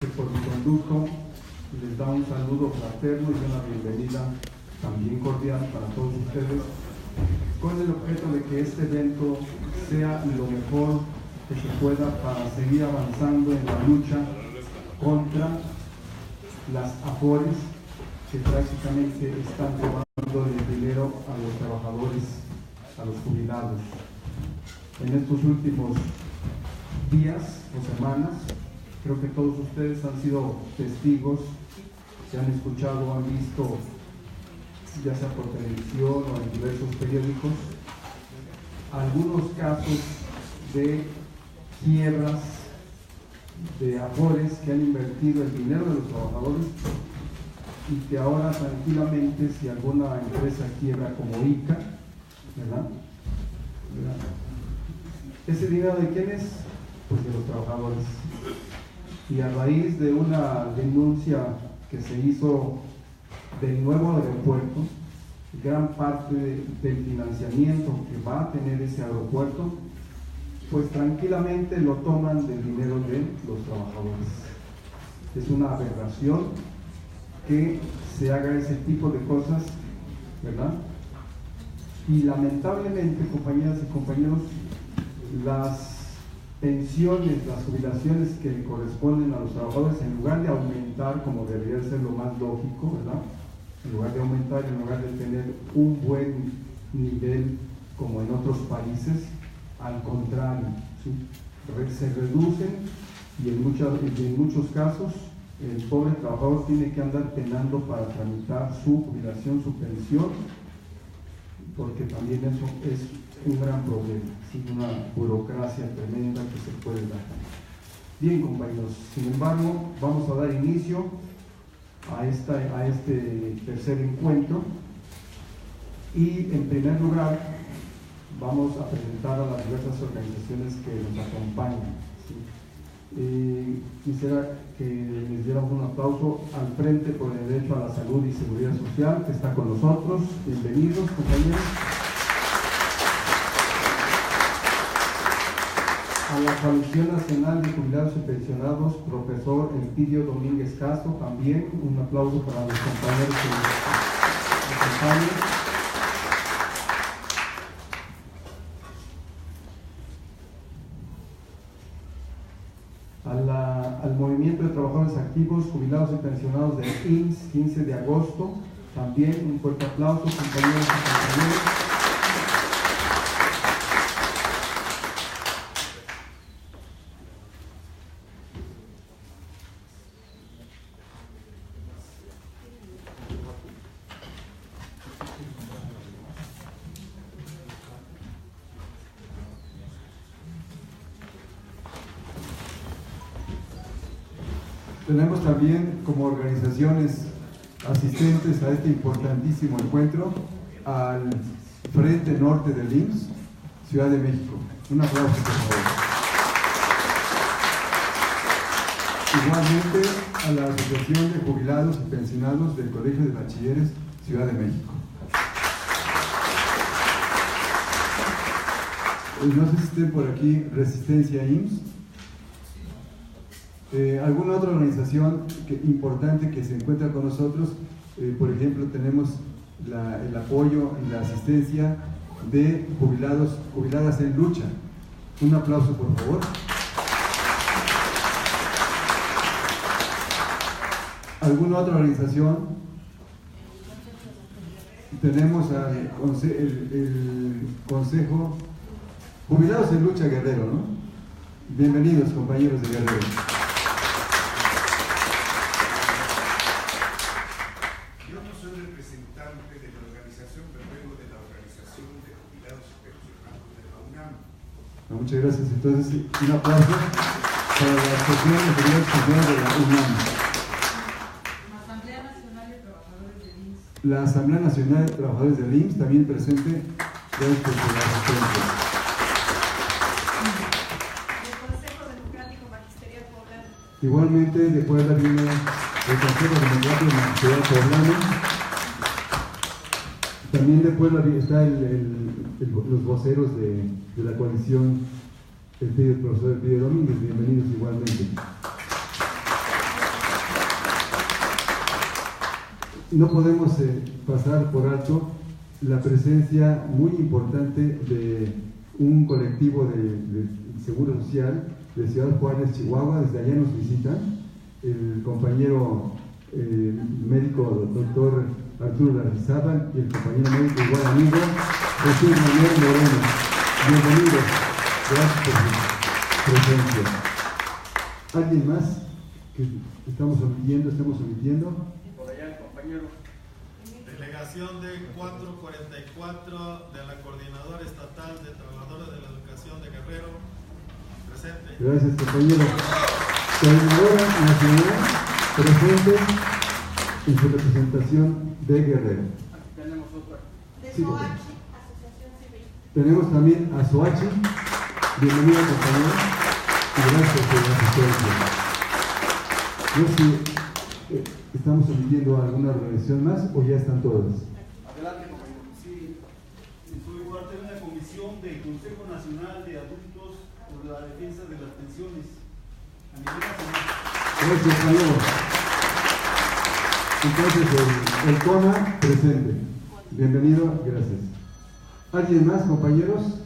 por mi conducto les da un saludo fraterno y una bienvenida también cordial para todos ustedes, con el objeto de que este evento sea lo mejor que se pueda para seguir avanzando en la lucha contra las afores que prácticamente están robando el dinero a los trabajadores, a los jubilados. En estos últimos días o semanas, creo que todos ustedes han sido testigos, se han escuchado, han visto, ya sea por televisión o en diversos periódicos, algunos casos de quiebras de afores que han invertido el dinero de los trabajadores y que ahora tranquilamente, si alguna empresa quiebra como ICA, ¿verdad? ¿Ese dinero de quién es? Pues de los trabajadores. Y a raíz de una denuncia que se hizo del nuevo aeropuerto, gran parte del financiamiento que va a tener ese aeropuerto, pues tranquilamente lo toman del dinero de los trabajadores. Es una aberración que se haga ese tipo de cosas, ¿verdad? Y lamentablemente, compañeras y compañeros, las pensiones, las jubilaciones que le corresponden a los trabajadores, en lugar de aumentar, como debería ser lo más lógico, ¿verdad? En lugar de aumentar, en lugar de tener un buen nivel como en otros países, al contrario, ¿sí? Se reducen y en muchos casos el pobre trabajador tiene que andar penando para tramitar su jubilación, su pensión, porque también eso es un gran problema, ¿sí? Una burocracia tremenda que se puede dar. Bien, compañeros, sin embargo, vamos a dar inicio a este tercer encuentro y en primer lugar vamos a presentar a las diversas organizaciones que nos acompañan, ¿sí? Quisiera que les diéramos un aplauso al Frente por el Derecho a la Salud y Seguridad Social, que está con nosotros. Bienvenidos, compañeros. A la Coalición Nacional de Jubilados y Pensionados, profesor Elpidio Domínguez Castro, también un aplauso para los compañeros que nos acompañan. Al Movimiento de Trabajadores Activos, Jubilados y Pensionados del IMSS, 15 de agosto, también un fuerte aplauso, compañeros y compañeras. Tenemos también como organizaciones asistentes a este importantísimo encuentro al Frente Norte del IMSS, Ciudad de México. Un aplauso, por favor. Igualmente a la Asociación de Jubilados y Pensionados del Colegio de Bachilleres, Ciudad de México. No sé si estén por aquí Resistencia IMSS. ¿Alguna otra organización importante que se encuentra con nosotros? Por ejemplo, tenemos el apoyo y la asistencia de jubiladas en lucha. Un aplauso, por favor. ¿Alguna otra organización? Tenemos el Consejo Jubilados en Lucha Guerrero, ¿no? Bienvenidos, compañeros de Guerrero. Muchas gracias. Entonces, un aplauso para la Asociación de Jubilados y Pensionados de la UNAM. Asamblea Nacional de Trabajadores del IMSS. La Asamblea Nacional de Trabajadores del IMSS, también presente. Gracias por la asistencia. El Consejo Democrático Magisterial Poblano. Igualmente, de Puebla viene el Consejo Democrático Magisterial Poblano. También de Puebla están los voceros de la coalición, el profesor Elpidio Domínguez. Bienvenidos igualmente. no podemos pasar por alto la presencia muy importante de un colectivo de Seguro Social de Ciudad Juárez, Chihuahua. Desde allá nos visitan el compañero médico doctor Arturo Larrizábal y el compañero médico igual amigo Jesús Manuel Moreno. Bienvenidos, gracias por su presencia. ¿Alguien más que estemos omitiendo? Por allá el compañero. Delegación de 444 de la Coordinadora Estatal de Trabajadores de la Educación de Guerrero. Presente. Gracias, compañero. Coordinadora Nacional, presente en su representación de Guerrero. Aquí tenemos otra. De Sí, SOACHI, Asociación Civil. tenemos también a Soachi. Bienvenida, compañero. Y gracias por la asistencia. No sé si estamos omitiendo alguna organización más o ya están todas. Adelante, compañero. Sí, soy parte de una comisión del Consejo Nacional de Adultos por la Defensa de las Pensiones. A nivel nacional. Gracias, compañero. Entonces, el CONA presente. Bienvenido, gracias. ¿Alguien más, compañeros?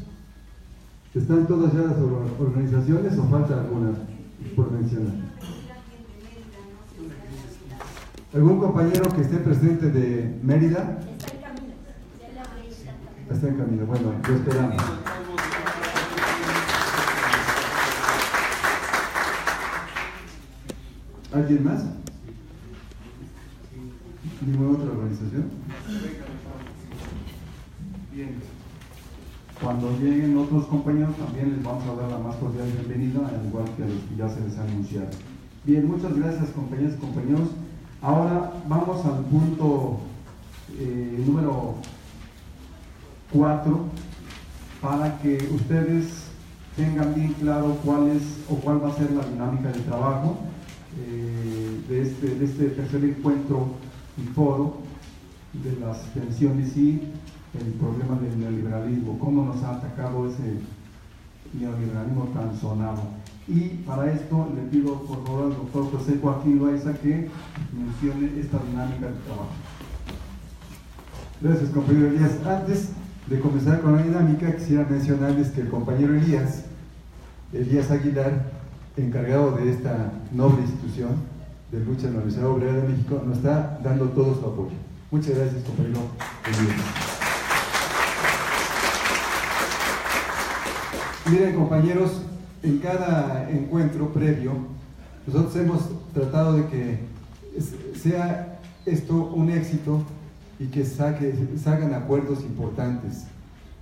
¿Están todas ya las organizaciones o falta alguna por mencionar? ¿Algún compañero que esté presente de Mérida? Está en camino. Ya le hablé y está en camino. Está en camino. Bueno, lo esperamos. ¿Alguien más? ¿Ninguna otra organización? Bien. Cuando lleguen otros compañeros también les vamos a dar la más cordial bienvenida, al igual que a los que ya se les ha anunciado. Bien, muchas gracias compañeras y compañeros. Ahora vamos al punto número 4 para que ustedes tengan bien claro cuál va a ser la dinámica de trabajo de este tercer encuentro y foro de las pensiones y el problema del neoliberalismo, cómo nos ha atacado ese neoliberalismo tan sonado. Y para esto le pido por favor al doctor José Joaquín Loaiza que mencione esta dinámica de trabajo. Gracias, compañero Elías. Antes de comenzar con la dinámica, quisiera mencionarles que el compañero Elías Aguilar, encargado de esta noble institución de lucha en la Universidad Obrera de México, nos está dando todo su apoyo. Muchas gracias, compañero Elías. Miren, compañeros, en cada encuentro previo, nosotros hemos tratado de que sea esto un éxito y que salgan acuerdos importantes.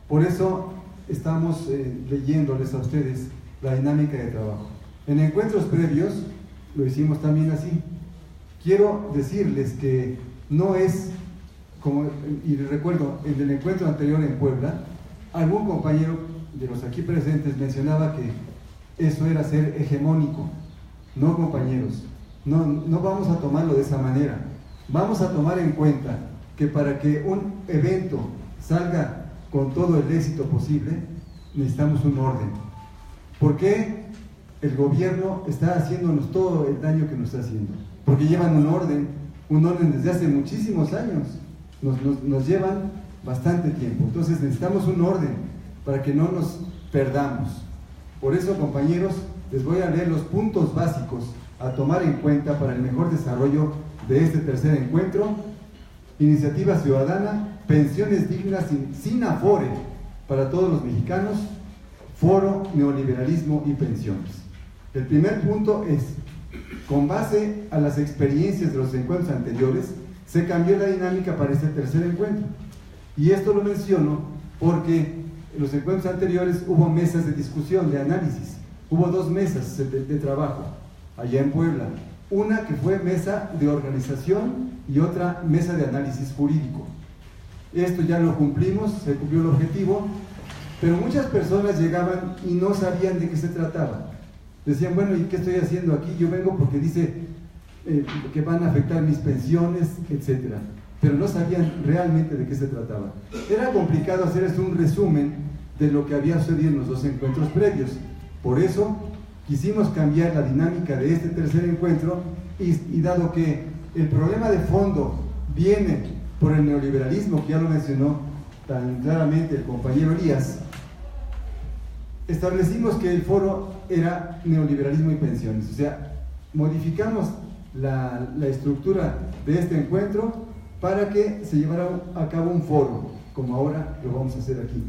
Por eso estamos leyéndoles a ustedes la dinámica de trabajo. En encuentros previos lo hicimos también así. Quiero decirles que no es como, y recuerdo, en el encuentro anterior en Puebla, algún compañero de los aquí presentes mencionaba que eso era ser hegemónico. No, compañeros, no vamos a tomarlo de esa manera. Vamos a tomar en cuenta que para que un evento salga con todo el éxito posible, necesitamos un orden. ¿Por qué el gobierno está haciéndonos todo el daño que nos está haciendo? Porque llevan un orden desde hace muchísimos años. Nos llevan bastante tiempo. Entonces necesitamos un orden para que no nos perdamos. Por eso, compañeros, les voy a leer los puntos básicos a tomar en cuenta para el mejor desarrollo de este tercer encuentro. Iniciativa ciudadana, pensiones dignas sin afore para todos los mexicanos, foro, neoliberalismo y pensiones. El primer punto es, con base a las experiencias de los encuentros anteriores, se cambió la dinámica para este tercer encuentro. Y esto lo menciono porque en los encuentros anteriores hubo mesas de discusión, de análisis. Hubo 2 mesas de trabajo allá en Puebla. Una que fue mesa de organización y otra mesa de análisis jurídico. Esto ya lo cumplimos, se cumplió el objetivo, pero muchas personas llegaban y no sabían de qué se trataba. Decían, bueno, ¿y qué estoy haciendo aquí? Yo vengo porque dice que van a afectar mis pensiones, etcétera. Pero no sabían realmente de qué se trataba. Era complicado hacer un resumen de lo que había sucedido en los 2 encuentros previos. Por eso quisimos cambiar la dinámica de este tercer encuentro y dado que el problema de fondo viene por el neoliberalismo, que ya lo mencionó tan claramente el compañero Elías, establecimos que el foro era neoliberalismo y pensiones. O sea, modificamos la estructura de este encuentro para que se llevara a cabo un foro, como ahora lo vamos a hacer aquí.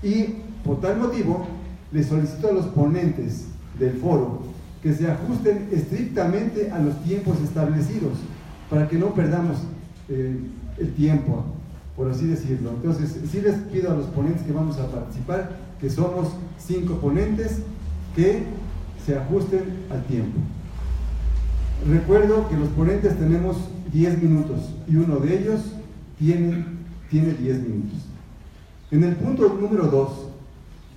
Y por tal motivo, le solicito a los ponentes del foro que se ajusten estrictamente a los tiempos establecidos, para que no perdamos el tiempo, por así decirlo. Entonces, sí les pido a los ponentes que vamos a participar, que somos 5 ponentes, que se ajusten al tiempo. Recuerdo que los ponentes tenemos 10 minutos y uno de ellos tiene 10 minutos. En el punto número 2,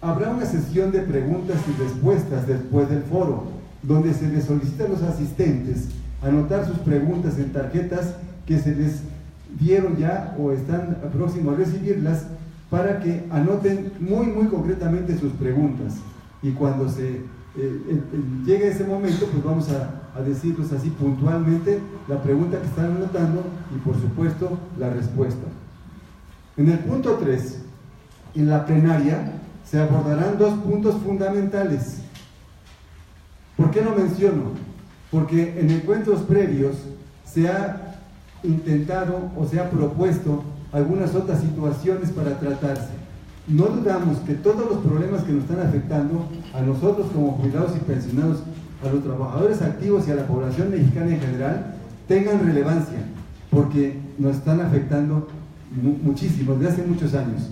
habrá una sesión de preguntas y respuestas después del foro, donde se les solicita a los asistentes anotar sus preguntas en tarjetas que se les dieron ya o están próximos a recibirlas, para que anoten muy concretamente sus preguntas, y cuando llegue ese momento, pues vamos a decirles así puntualmente la pregunta que están anotando y por supuesto la respuesta. En el punto 3, en la plenaria se abordarán 2 puntos fundamentales. ¿Por qué lo menciono? Porque en encuentros previos se ha intentado o se ha propuesto algunas otras situaciones para tratarse. No dudamos que todos los problemas que nos están afectando a nosotros como jubilados y pensionados, a los trabajadores activos y a la población mexicana en general, tengan relevancia, porque nos están afectando muchísimo, desde hace muchos años.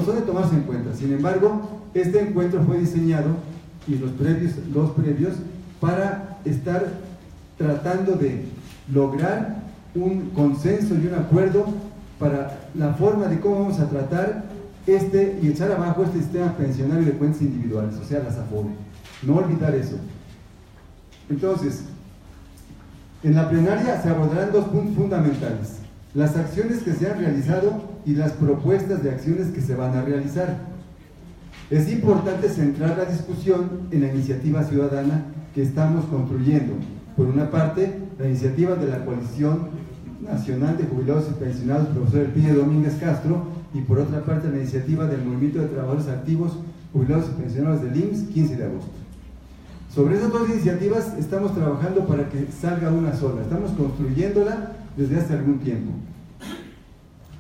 Son de tomarse en cuenta. Sin embargo, este encuentro fue diseñado, y los previos, para estar tratando de lograr un consenso y un acuerdo para la forma de cómo vamos a tratar y echar abajo este sistema pensionario de cuentas individuales, o sea, las AFORE. No olvidar eso. Entonces, en la plenaria se abordarán 2 puntos fundamentales: las acciones que se han realizado y las propuestas de acciones que se van a realizar. Es importante centrar la discusión en la iniciativa ciudadana que estamos construyendo. Por una parte, la iniciativa de la Coalición Nacional de Jubilados y Pensionados, profesor Elpidio Domínguez Castro, y por otra parte, la iniciativa del Movimiento de Trabajadores Activos, Jubilados y Pensionados del IMSS, 15 de agosto. Sobre esas 2 iniciativas estamos trabajando para que salga una sola. Estamos construyéndola desde hace algún tiempo.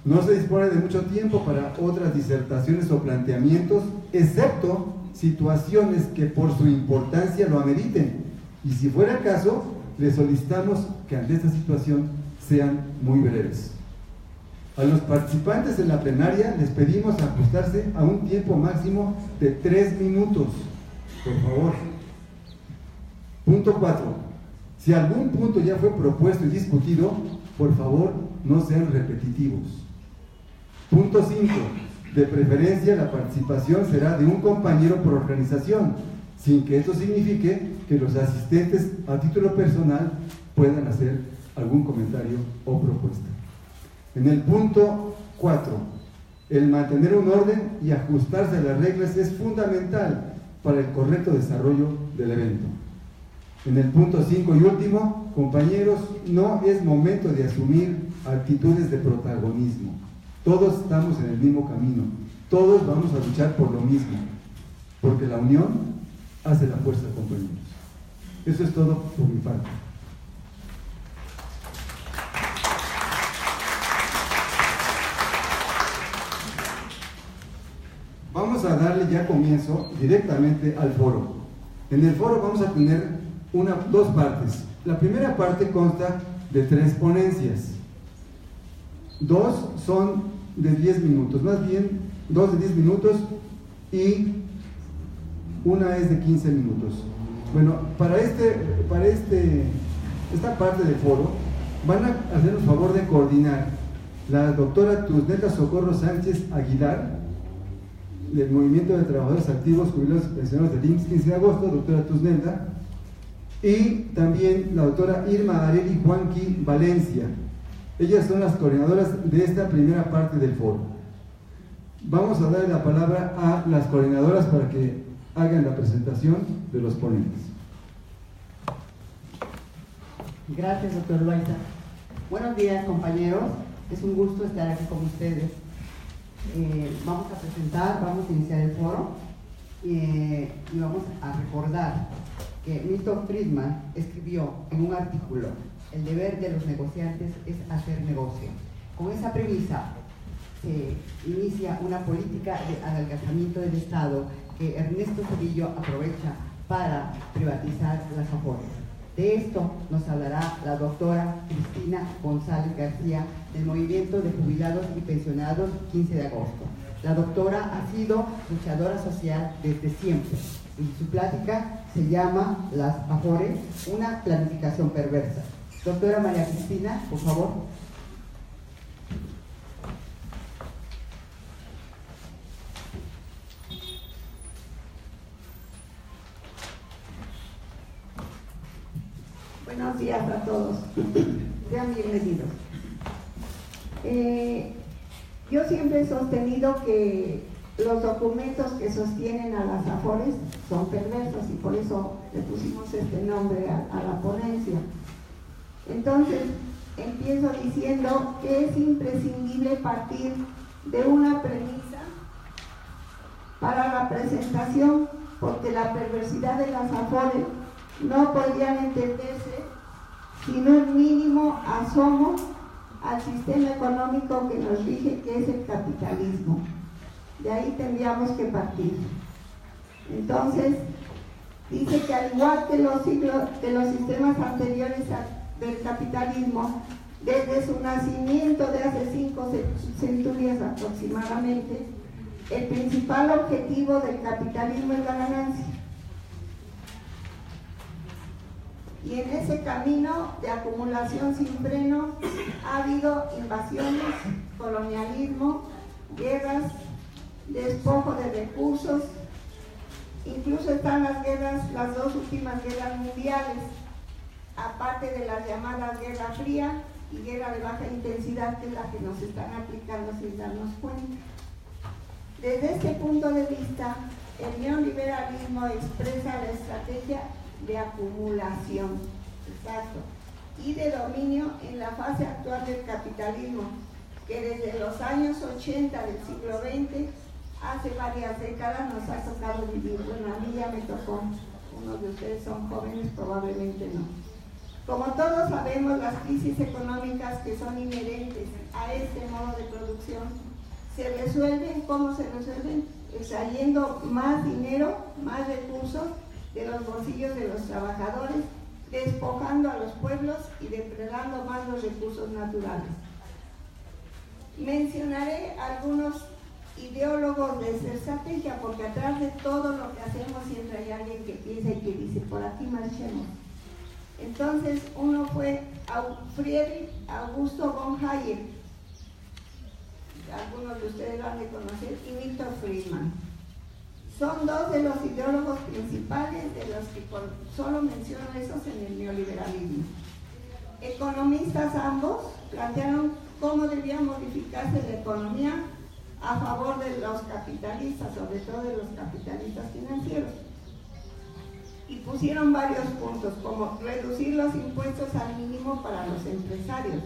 No se dispone de mucho tiempo para otras disertaciones o planteamientos, excepto situaciones que por su importancia lo ameriten. Y si fuera el caso, les solicitamos que ante esta situación sean muy breves. A los participantes en la plenaria les pedimos ajustarse a un tiempo máximo de 3 minutos, por favor. Punto 4. Si algún punto ya fue propuesto y discutido, por favor, no sean repetitivos. Punto 5. De preferencia, la participación será de un compañero por organización, sin que esto signifique que los asistentes a título personal puedan hacer algún comentario o propuesta. En el punto 4, el mantener un orden y ajustarse a las reglas es fundamental para el correcto desarrollo del evento. En el punto 5 y último, compañeros, no es momento de asumir actitudes de protagonismo. Todos estamos en el mismo camino, todos vamos a luchar por lo mismo, porque la unión hace la fuerza, compañeros. Eso es todo por mi parte. Vamos a darle ya comienzo directamente al foro. En el foro vamos a tener 2 partes. La primera parte consta de 3 ponencias. 2 son de 10 minutos, más bien 2 de 10 minutos y una es de 15 minutos. Bueno, para esta parte del foro van a hacer el favor de coordinar la doctora Tusnelda Socorro Sánchez Aguilar, del Movimiento de Trabajadores Activos, Jubilados y Pensionados del IMSS, 15 de agosto, doctora Tusnelda, y también la doctora Irma Areli Juanqui Valencia. Ellas son las coordinadoras de esta primera parte del foro. Vamos a darle la palabra a las coordinadoras para que hagan la presentación de los ponentes. Gracias, doctor Loaiza. Buenos días, compañeros. Es un gusto estar aquí con ustedes. Vamos a iniciar el foro y vamos a recordar que Milton Friedman escribió en un artículo: el deber de los negociantes es hacer negocio. Con esa premisa se inicia una política de adelgazamiento del Estado que Ernesto Zedillo aprovecha para privatizar las Afores. De esto nos hablará la doctora Cristina González García del Movimiento de Jubilados y Pensionados 15 de agosto. La doctora ha sido luchadora social desde siempre y su plática se llama Las Afores, una planificación perversa. Doctora María Cristina, por favor. Buenos días a todos. Sean bienvenidos. Yo siempre he sostenido que los documentos que sostienen a las Afores son perversos y por eso le pusimos este nombre a la ponencia. Entonces, empiezo diciendo que es imprescindible partir de una premisa para la presentación, porque la perversidad de las Afores no podrían entenderse sin un mínimo asomo al sistema económico que nos rige, que es el capitalismo. De ahí tendríamos que partir. Entonces, dice que al igual que los sistemas anteriores del capitalismo, desde su nacimiento de hace 5 centurias aproximadamente, el principal objetivo del capitalismo es la ganancia. Y en ese camino de acumulación sin freno ha habido invasiones, colonialismo, guerras, despojo de recursos, incluso están las dos últimas guerras mundiales, aparte de las llamadas Guerra Fría y Guerra de Baja Intensidad, que es la que nos están aplicando sin darnos cuenta. Desde este punto de vista, el neoliberalismo expresa la estrategia de acumulación, exacto, y de dominio en la fase actual del capitalismo, que desde los años 80 del siglo XX, hace varias décadas, nos ha tocado vivir. Bueno, a mí ya me tocó, unos de ustedes son jóvenes, probablemente no. Como todos sabemos, las crisis económicas que son inherentes a este modo de producción se resuelven. ¿Cómo se resuelven? Extrayendo más dinero, más recursos de los bolsillos de los trabajadores, despojando a los pueblos y depredando más los recursos naturales. Mencionaré algunos ideólogos de esta estrategia, porque atrás de todo lo que hacemos siempre hay alguien que piensa y que dice: por aquí marchemos. Entonces, uno fue Friedrich Augusto von Hayek, algunos de ustedes lo han de conocer, y Milton Friedman. Son dos de los ideólogos principales, de los que solo menciono esos en el neoliberalismo. Economistas ambos plantearon cómo debía modificarse la economía a favor de los capitalistas, sobre todo de los capitalistas financieros. Y pusieron varios puntos, como reducir los impuestos al mínimo para los empresarios,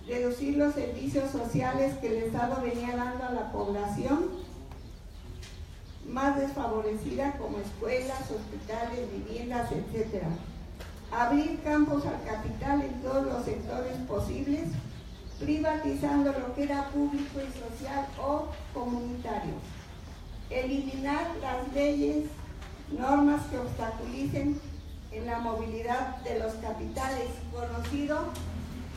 reducir los servicios sociales que el Estado venía dando a la población más desfavorecida, como escuelas, hospitales, viviendas, etc. Abrir campos al capital en todos los sectores posibles, privatizando lo que era público y social o comunitario. Eliminar las leyes, normas que obstaculicen en la movilidad de los capitales, conocido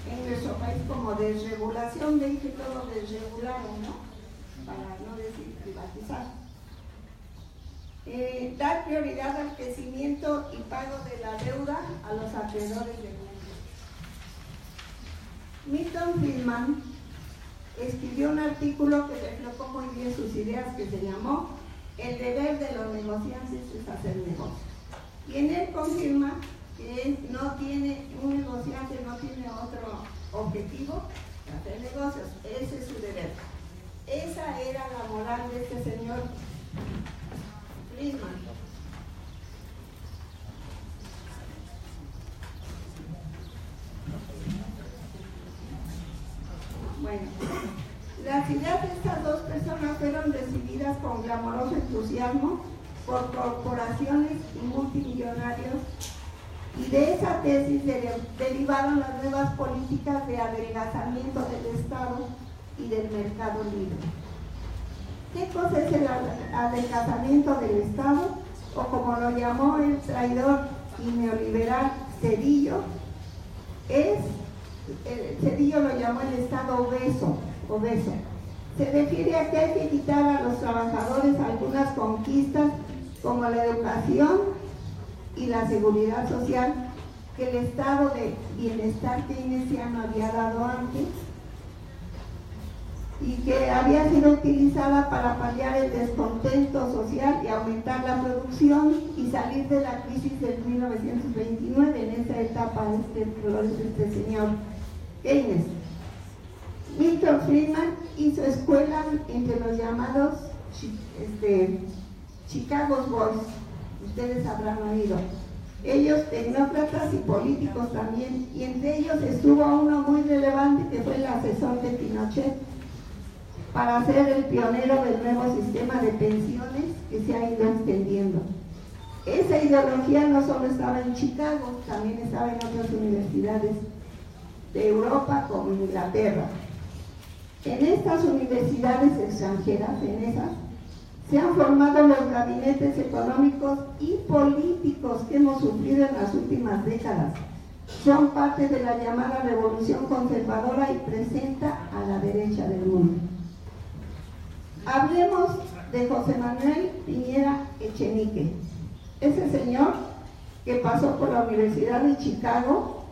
en nuestro país como desregulación. Ven que todo desregularon, ¿no? Para no decir privatizar. Dar prioridad al crecimiento y pago de la deuda a los acreedores del mundo. Milton Friedman escribió un artículo que reflejó muy bien sus ideas, que se llamó El deber de los negociantes es hacer negocios. Y en él confirma que un negociante no tiene otro objetivo que hacer negocios. Ese es su deber. Esa era la moral de este señor Friedman. Bueno, las ideas de estas dos personas fueron recibidas con clamoroso entusiasmo por corporaciones y multimillonarios, y de esa tesis derivaron las nuevas políticas de adelgazamiento del Estado y del mercado libre. ¿Qué cosa es el adelgazamiento del Estado? O como lo llamó el traidor y neoliberal Zedillo, Zedillo lo llamó el Estado obeso. Se refiere a que hay que quitar a los trabajadores algunas conquistas como la educación y la seguridad social que el estado de bienestar keynesiano había dado antes y que había sido utilizada para paliar el descontento social y aumentar la producción y salir de la crisis del 1929 en esa etapa de este señor Keynes. Milton Friedman hizo escuela entre los llamados Chicago Boys, ustedes habrán oído. Ellos tecnócratas y políticos también, y entre ellos estuvo uno muy relevante que fue el asesor de Pinochet para ser el pionero del nuevo sistema de pensiones que se ha ido extendiendo. Esa ideología no solo estaba en Chicago, también estaba en otras universidades de Europa como Inglaterra. En estas universidades extranjeras, en esas, se han formado los gabinetes económicos y políticos que hemos sufrido en las últimas décadas. Son parte de la llamada revolución conservadora y presenta a la derecha del mundo. Hablemos de José Manuel Piñera Echenique. Ese señor que pasó por la Universidad de Chicago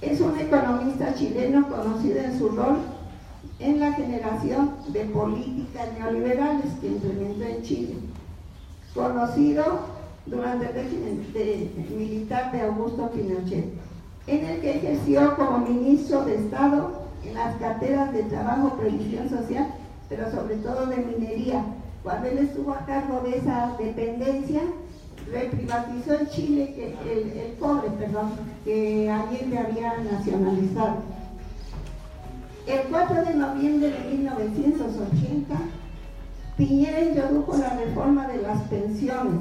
es un economista chileno conocido en su rol en la generación de políticas neoliberales que implementó en Chile, conocido durante el régimen militar de Augusto Pinochet, en el que ejerció como ministro de Estado en las carteras de Trabajo, Previsión Social, pero sobre todo de Minería. Cuando él estuvo a cargo de esa dependencia, reprivatizó en Chile el cobre, que Allende había nacionalizado. El 4 de noviembre de 1980, Piñera introdujo la reforma de las pensiones,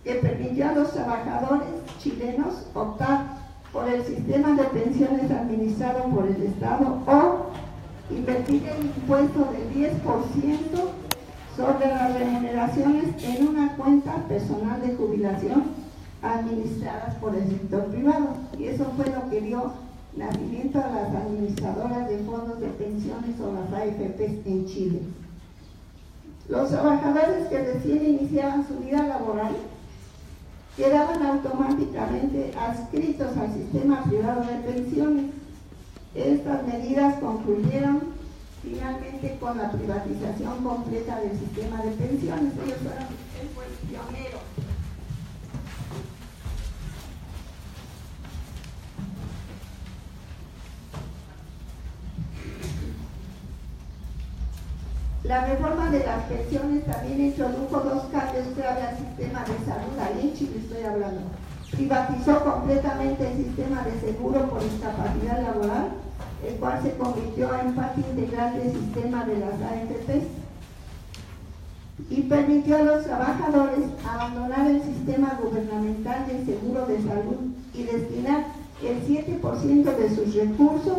que permitió a los trabajadores chilenos optar por el sistema de pensiones administrado por el Estado o invertir el impuesto del 10% sobre las remuneraciones en una cuenta personal de jubilación administradas por el sector privado. Y eso fue lo que dio nacimiento a las administradoras de fondos de pensiones o las AFPs en Chile. Los trabajadores que recién iniciaban su vida laboral quedaban automáticamente adscritos al sistema privado de pensiones. Estas medidas concluyeron finalmente con la privatización completa del sistema de pensiones. Él fue el pionero. La reforma de las pensiones también introdujo dos cambios clave al sistema de salud, ahí en Chile estoy hablando. Privatizó completamente el sistema de seguro por discapacidad laboral, el cual se convirtió en parte integral del sistema de las AFPs, y permitió a los trabajadores abandonar el sistema gubernamental de seguro de salud y destinar el 7% de sus recursos,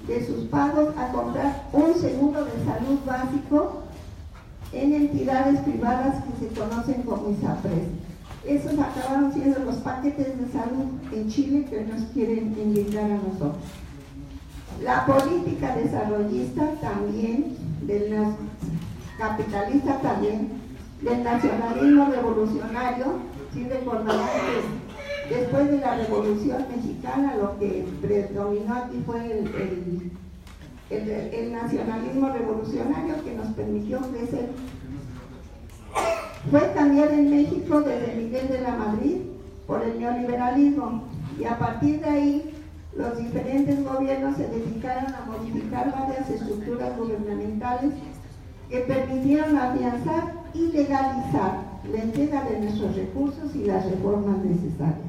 de sus pagos, a comprar un seguro de salud básico en entidades privadas que se conocen como ISAPRES. Esos acabaron siendo los paquetes de salud en Chile que nos quieren invitar a nosotros. La política desarrollista también, capitalista también, del nacionalismo revolucionario, si recordarán que después de la Revolución Mexicana lo que predominó aquí fue el nacionalismo revolucionario que nos permitió crecer. Fue cambiada en México desde Miguel de la Madrid por el neoliberalismo, y a partir de ahí los diferentes gobiernos se dedicaron a modificar varias estructuras gubernamentales que permitieron afianzar y legalizar la entrega de nuestros recursos y las reformas necesarias,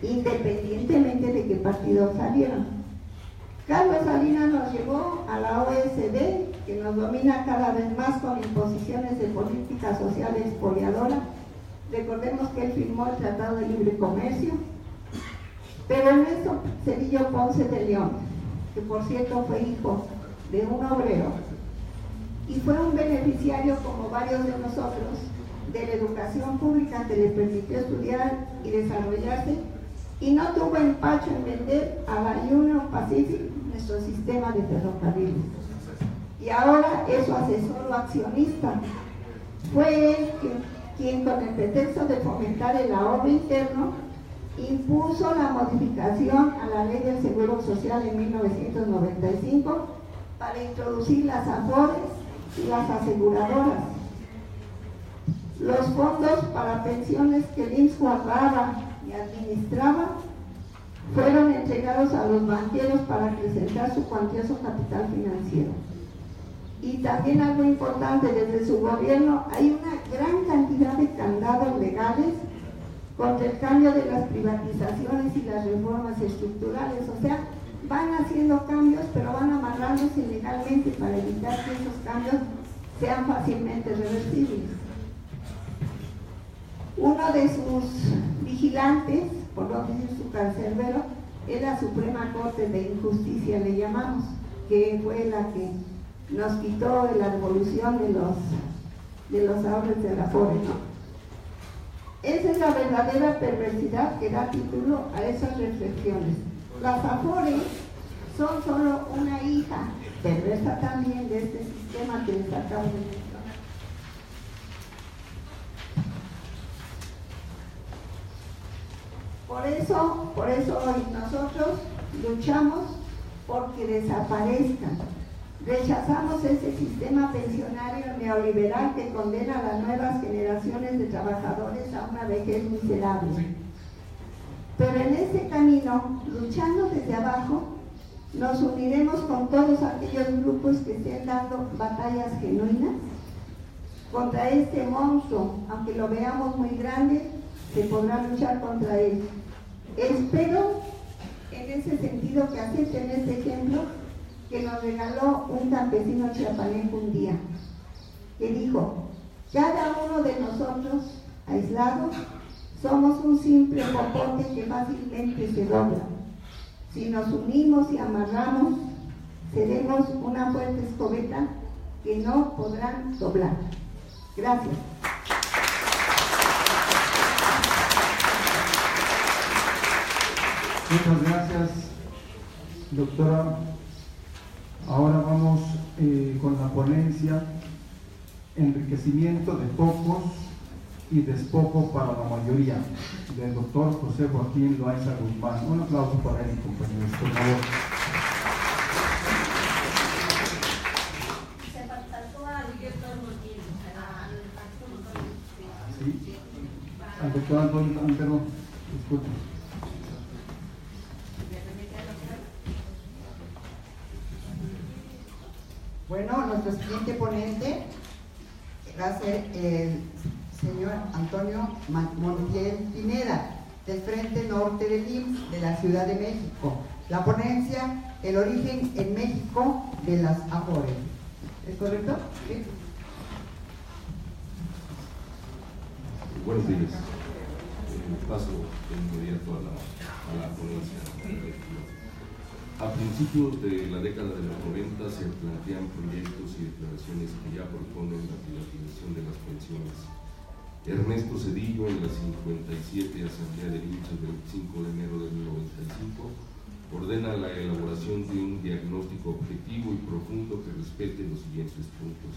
independientemente de qué partido salieron. Carlos Salinas nos llevó a la OSD, que nos domina cada vez más con imposiciones de política social expoliadora. Recordemos que él firmó el Tratado de Libre Comercio. Pero Ernesto Zedillo Ponce de León, que por cierto fue hijo de un obrero, y fue un beneficiario, como varios de nosotros, de la educación pública que le permitió estudiar y desarrollarse, y no tuvo empacho en vender a la Union Pacific nuestro sistema de ferrocarriles. Y ahora es su asesor o accionista. Fue él quien con el pretexto de fomentar el ahorro interno, impuso la modificación a la Ley del Seguro Social en 1995 para introducir las AFORES y las aseguradoras. Los fondos para pensiones que el IMSS guardaba y administraba fueron entregados a los banqueros para acrecentar su cuantioso capital financiero. Y también algo importante, desde su gobierno hay una gran cantidad de candados legales contra el cambio de las privatizaciones y las reformas estructurales. O sea, van haciendo cambios, pero van amarrándose legalmente para evitar que esos cambios sean fácilmente reversibles. Uno de sus vigilantes, por no decir su cancerbero, es la Suprema Corte de Injusticia, le llamamos, que fue la que nos quitó de la revolución de los ahorros de la Afore, ¿no? Esa es la verdadera perversidad que da título a esas reflexiones. Las Afore son solo una hija perversa también de este sistema que les acabo de mencionar. Por eso hoy nosotros luchamos porque desaparezcan. Rechazamos ese sistema pensionario neoliberal que condena a las nuevas generaciones de trabajadores a una vejez miserable. Pero en ese camino, luchando desde abajo, nos uniremos con todos aquellos grupos que estén dando batallas genuinas contra este monstruo. Aunque lo veamos muy grande, se podrá luchar contra él. Espero en ese sentido que acepten este ejemplo que nos regaló un campesino chiapaneco un día, que dijo: cada uno de nosotros, aislados, somos un simple popote que fácilmente se dobla. Si nos unimos y amarramos, seremos una fuerte escobeta que no podrán doblar. Gracias. Muchas gracias, doctora. Ahora vamos con la ponencia Enriquecimiento de pocos y despojo para la mayoría, del doctor José Joaquín Loaiza Guzmán. Un aplauso para él, compañeros, por favor. Se faltó al director Montino, Sí, al doctor Antonio, perdón, disculpen. Bueno, nuestro siguiente ponente va a ser el señor Antonio Montiel Pineda, del Frente Norte del IMSS de la Ciudad de México. La ponencia, el origen en México de las Afore. ¿Es correcto? Sí. Buenos días. Paso inmediato a la ponencia. A principios de la década de los 90 se plantean proyectos y declaraciones que ya proponen la privatización de las pensiones. Ernesto Zedillo, en la 57 Asamblea del IMSS del 5 de enero del 95, ordena la elaboración de un diagnóstico objetivo y profundo que respete los siguientes puntos.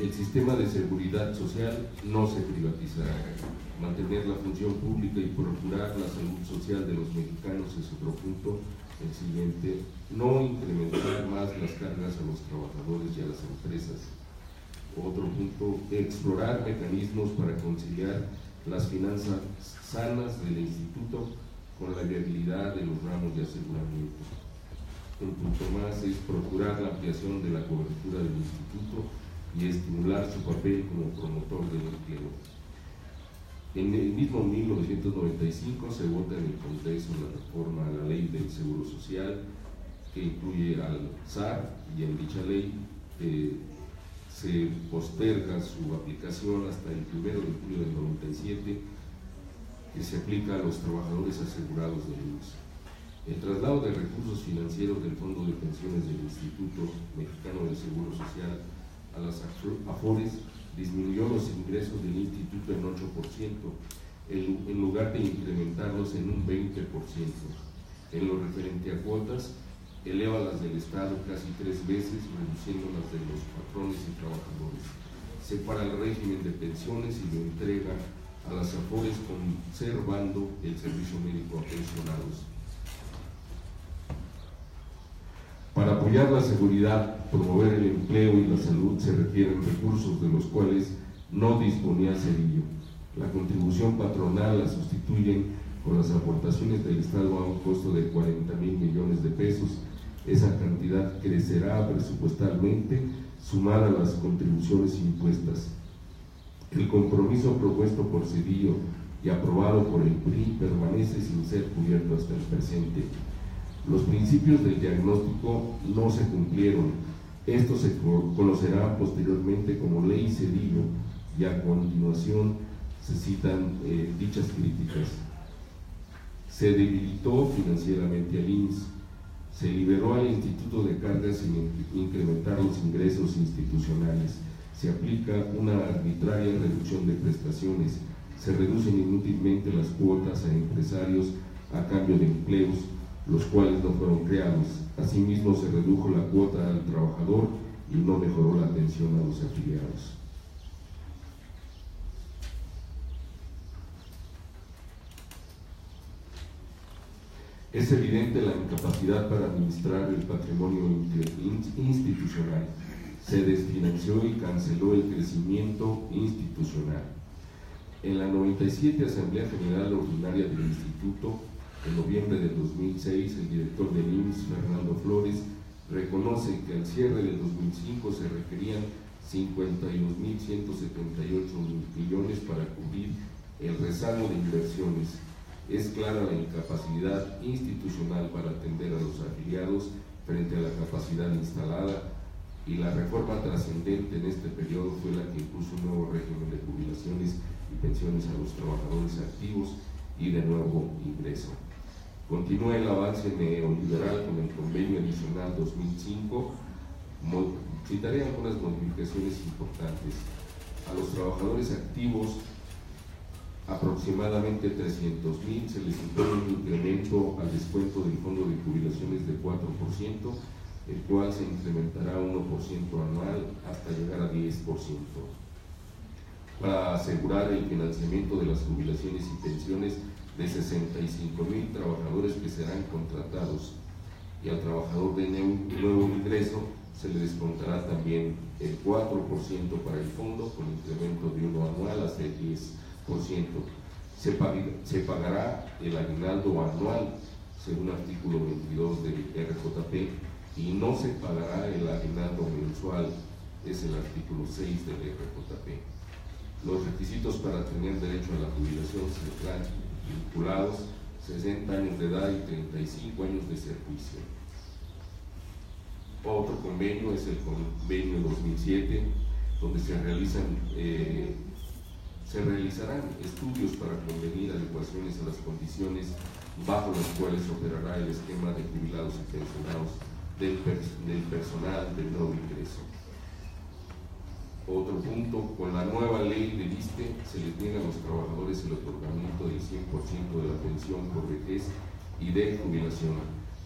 El sistema de seguridad social no se privatizará. Mantener la función pública y procurar la salud social de los mexicanos es otro punto. El siguiente, no incrementar más las cargas a los trabajadores y a las empresas. Otro punto, explorar mecanismos para conciliar las finanzas sanas del instituto con la viabilidad de los ramos de aseguramiento. Un punto más es procurar la ampliación de la cobertura del instituto y estimular su papel como promotor del empleo. En el mismo 1995 se vota en el Congreso la reforma a la Ley del Seguro Social, que incluye al SAR, y en dicha ley se posterga su aplicación hasta el 1 de julio del 97, que se aplica a los trabajadores asegurados del IMSS. El traslado de recursos financieros del Fondo de Pensiones del Instituto Mexicano del Seguro Social a las AFORES disminuyó los ingresos del instituto en 8%, en lugar de incrementarlos en un 20%. En lo referente a cuotas, eleva las del Estado casi 3 veces, reduciendo las de los patrones y trabajadores. Separa el régimen de pensiones y lo entrega a las AFORES, conservando el servicio médico a pensionados. Para apoyar la seguridad, promover el empleo y la salud se requieren recursos de los cuales no disponía Cedillo. La contribución patronal la sustituyen con las aportaciones del Estado a un costo de 40,000 millones de pesos. Esa cantidad crecerá presupuestalmente sumada a las contribuciones impuestas. El compromiso propuesto por Cedillo y aprobado por el PRI permanece sin ser cubierto hasta el presente. Los principios del diagnóstico no se cumplieron. Esto se conocerá posteriormente como Ley Cedillo, y a continuación se citan dichas críticas. Se debilitó financieramente al IMSS, se liberó al Instituto de cargas sin incrementar los ingresos institucionales, se aplica una arbitraria reducción de prestaciones, se reducen inútilmente las cuotas a empresarios a cambio de empleos, los cuales no fueron creados. Asimismo, se redujo la cuota al trabajador y no mejoró la atención a los afiliados. Es evidente la incapacidad para administrar el patrimonio institucional. Se desfinanció y canceló el crecimiento institucional. En la 97 Asamblea General Ordinaria del Instituto, en noviembre del 2006, el director del IMSS, Fernando Flores, reconoce que al cierre del 2005 se requerían 52,178 millones para cubrir el rezago de inversiones. Es clara la incapacidad institucional para atender a los afiliados frente a la capacidad instalada, y la reforma trascendente en este periodo fue la que impuso un nuevo régimen de jubilaciones y pensiones a los trabajadores activos y de nuevo ingreso. Continúa el avance neoliberal con el convenio adicional 2005. Citaré algunas modificaciones importantes. A los trabajadores activos, aproximadamente 300,000, se les impone un incremento al descuento del fondo de jubilaciones de 4%, el cual se incrementará 1% anual hasta llegar a 10%. Para asegurar el financiamiento de las jubilaciones y pensiones de 65,000 trabajadores que serán contratados, y al trabajador de nuevo ingreso se le descontará también el 4% para el fondo, con incremento de 1 anual hasta el 10%. Se pagará el aguinaldo anual según artículo 22 del RJP, y no se pagará el aguinaldo mensual, es el artículo 6 del RJP. Los requisitos para tener derecho a la jubilación serán vinculados 60 años de edad y 35 años de servicio. Otro convenio es el convenio 2007, donde se realizarán estudios para convenir adecuaciones a las condiciones bajo las cuales operará el esquema de jubilados y pensionados del personal del nuevo ingreso. Otro punto, con la nueva ley del ISSSTE se les niega a los trabajadores el otorgamiento del 100% de la pensión por vejez y de jubilación.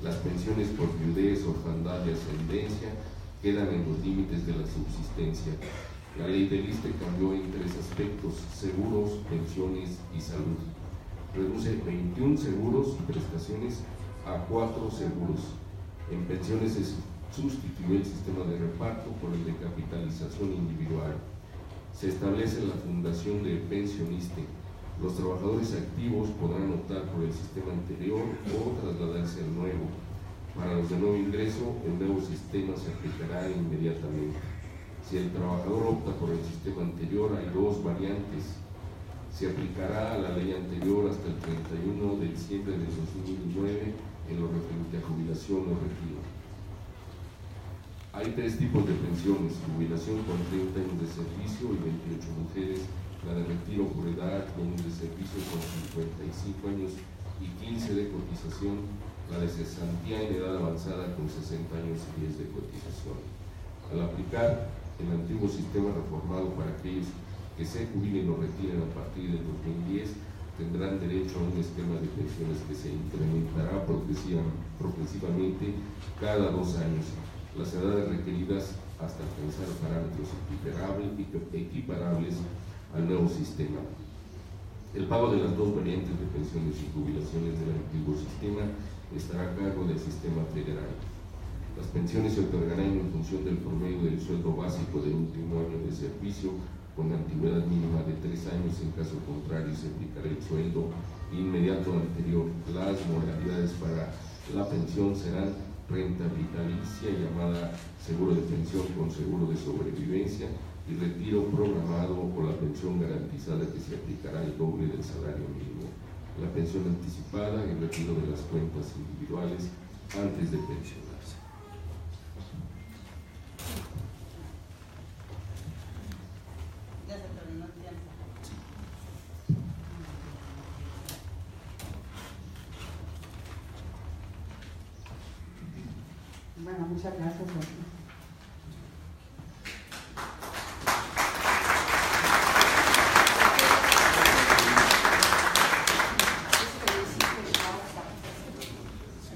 Las pensiones por viudez, orfandad y ascendencia quedan en los límites de la subsistencia. La ley del ISSSTE cambió en 3 aspectos: seguros, pensiones y salud. Reduce 21 seguros y prestaciones a 4 seguros. En pensiones se sustituyó el sistema de reparto por el de capitalización individual. Se establece la fundación de pensioniste. Los trabajadores activos podrán optar por el sistema anterior o trasladarse al nuevo. Para los de nuevo ingreso, el nuevo sistema se aplicará inmediatamente. Si el trabajador opta por el sistema anterior, hay 2 variantes. Se aplicará a la ley anterior hasta el 31 de diciembre de 2009 en lo referente a jubilación o retiro. Hay 3 tipos de pensiones: jubilación con 30 años de servicio y 28 mujeres, la de retiro por edad y años de servicio con 55 años y 15 de cotización, la de cesantía en edad avanzada con 60 años y 10 de cotización. Al aplicar el antiguo sistema reformado para aquellos que se jubilen o retiren a partir del 2010, tendrán derecho a un esquema de pensiones que se incrementará progresivamente cada 2 años. Las edades requeridas hasta alcanzar parámetros equiparables al nuevo sistema. El pago de las 2 variantes de pensiones y jubilaciones del antiguo sistema estará a cargo del sistema federal. Las pensiones se otorgarán en función del promedio del sueldo básico del último año de servicio, con antigüedad mínima de 3 años. En caso contrario, se aplicará el sueldo inmediato anterior. Las modalidades para la pensión serán renta vitalicia, llamada seguro de pensión con seguro de sobrevivencia, y retiro programado o la pensión garantizada, que se aplicará el doble del salario mínimo. La pensión anticipada y retiro de las cuentas individuales antes de pensionarse. Ya se terminó el tiempo. Bueno, muchas gracias.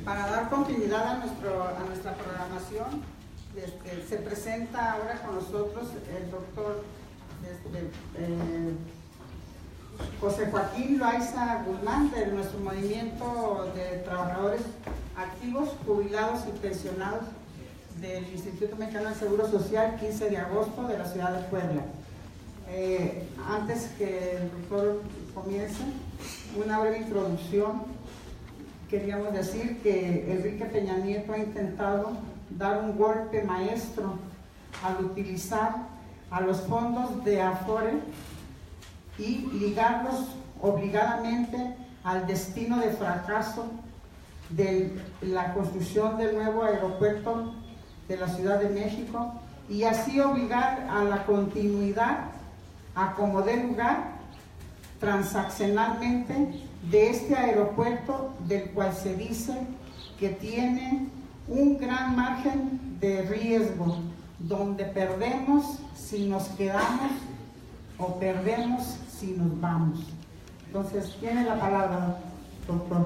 Para dar continuidad a nuestra programación, se presenta ahora con nosotros el doctor José Joaquín Loaiza Guzmán, de nuestro movimiento de trabajadores activos, jubilados y pensionados del Instituto Mexicano del Seguro Social, 15 de agosto, de la ciudad de Puebla. Antes que el doctor comience, una breve introducción. Queríamos decir que Enrique Peña Nieto ha intentado dar un golpe maestro al utilizar a los fondos de Afore y ligarlos obligadamente al destino de fracaso de la construcción del nuevo aeropuerto de la Ciudad de México, y así obligar a la continuidad, a como dé lugar, transaccionalmente, de este aeropuerto, del cual se dice que tiene un gran margen de riesgo, donde perdemos si nos quedamos o perdemos si nos vamos. Entonces, tiene la palabra, doctor.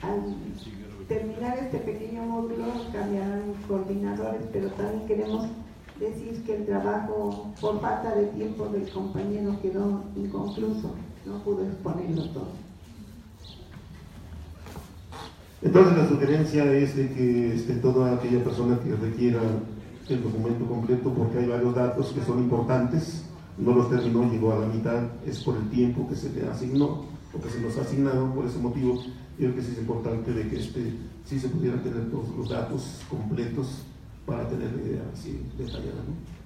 Al terminar este pequeño módulo cambiarán coordinadores, pero también queremos decir que el trabajo, por falta de tiempo del compañero, quedó inconcluso, no pudo exponerlo todo. Entonces la sugerencia es de que toda aquella persona que requiera el documento completo, porque hay varios datos que son importantes, no los terminó, llegó a la mitad, es por el tiempo que se le asignó o que se nos ha asignado. Por ese motivo creo que sí es importante de que sí se pudieran tener todos los datos completos para tener la idea así detallada, ¿no?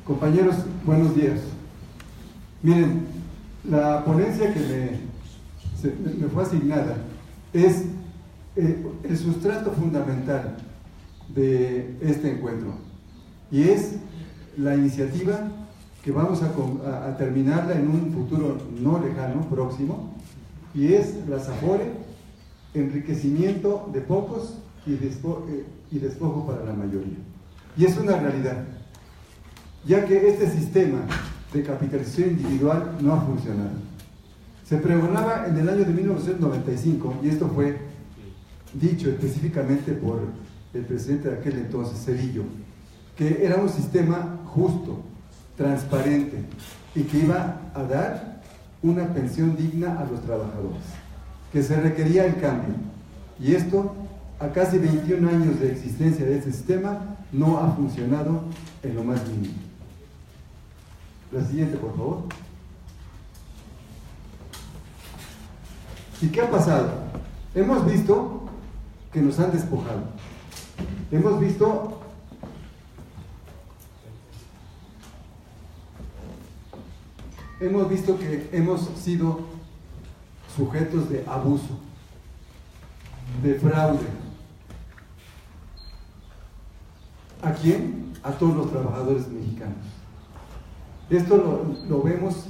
Compañeros, buenos días. Miren, la ponencia que me fue asignada es el sustrato fundamental de este encuentro, y es la iniciativa que vamos a terminarla en un futuro no lejano, próximo, y es la Afore, enriquecimiento de pocos y despojo para la mayoría. Y es una realidad, ya que este sistema de capitalización individual no ha funcionado. Se pregonaba en el año de 1995, y esto fue dicho específicamente por el presidente de aquel entonces, Cedillo, que era un sistema justo, transparente, y que iba a dar una pensión digna a los trabajadores, que se requería el cambio. Y esto, a casi 21 años de existencia de este sistema, no ha funcionado en lo más mínimo. La siguiente, por favor. ¿Y qué ha pasado? Hemos visto que nos han despojado. Hemos visto que hemos sido sujetos de abuso, de fraude. ¿A quién? A todos los trabajadores mexicanos. Esto lo vemos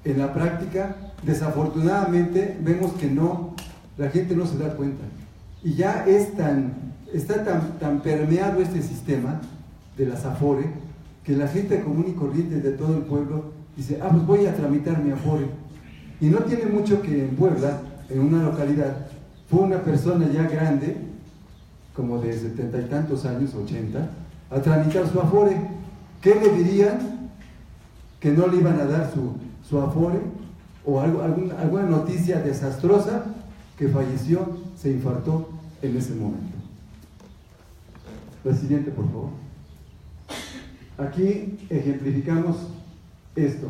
en la práctica. Desafortunadamente vemos que no, la gente no se da cuenta. Y ya está tan permeado este sistema de las Afore, que la gente común y corriente de todo el pueblo dice, pues voy a tramitar mi Afore. Y no tiene mucho que en Puebla, en una localidad, fue una persona ya grande, como de 70 y tantos años, 80, a tramitar su Afore. ¿Qué le dirían? Que no le iban a dar su Afore, o alguna noticia desastrosa, que falleció, se infartó en ese momento. La siguiente, por favor. Aquí ejemplificamos esto,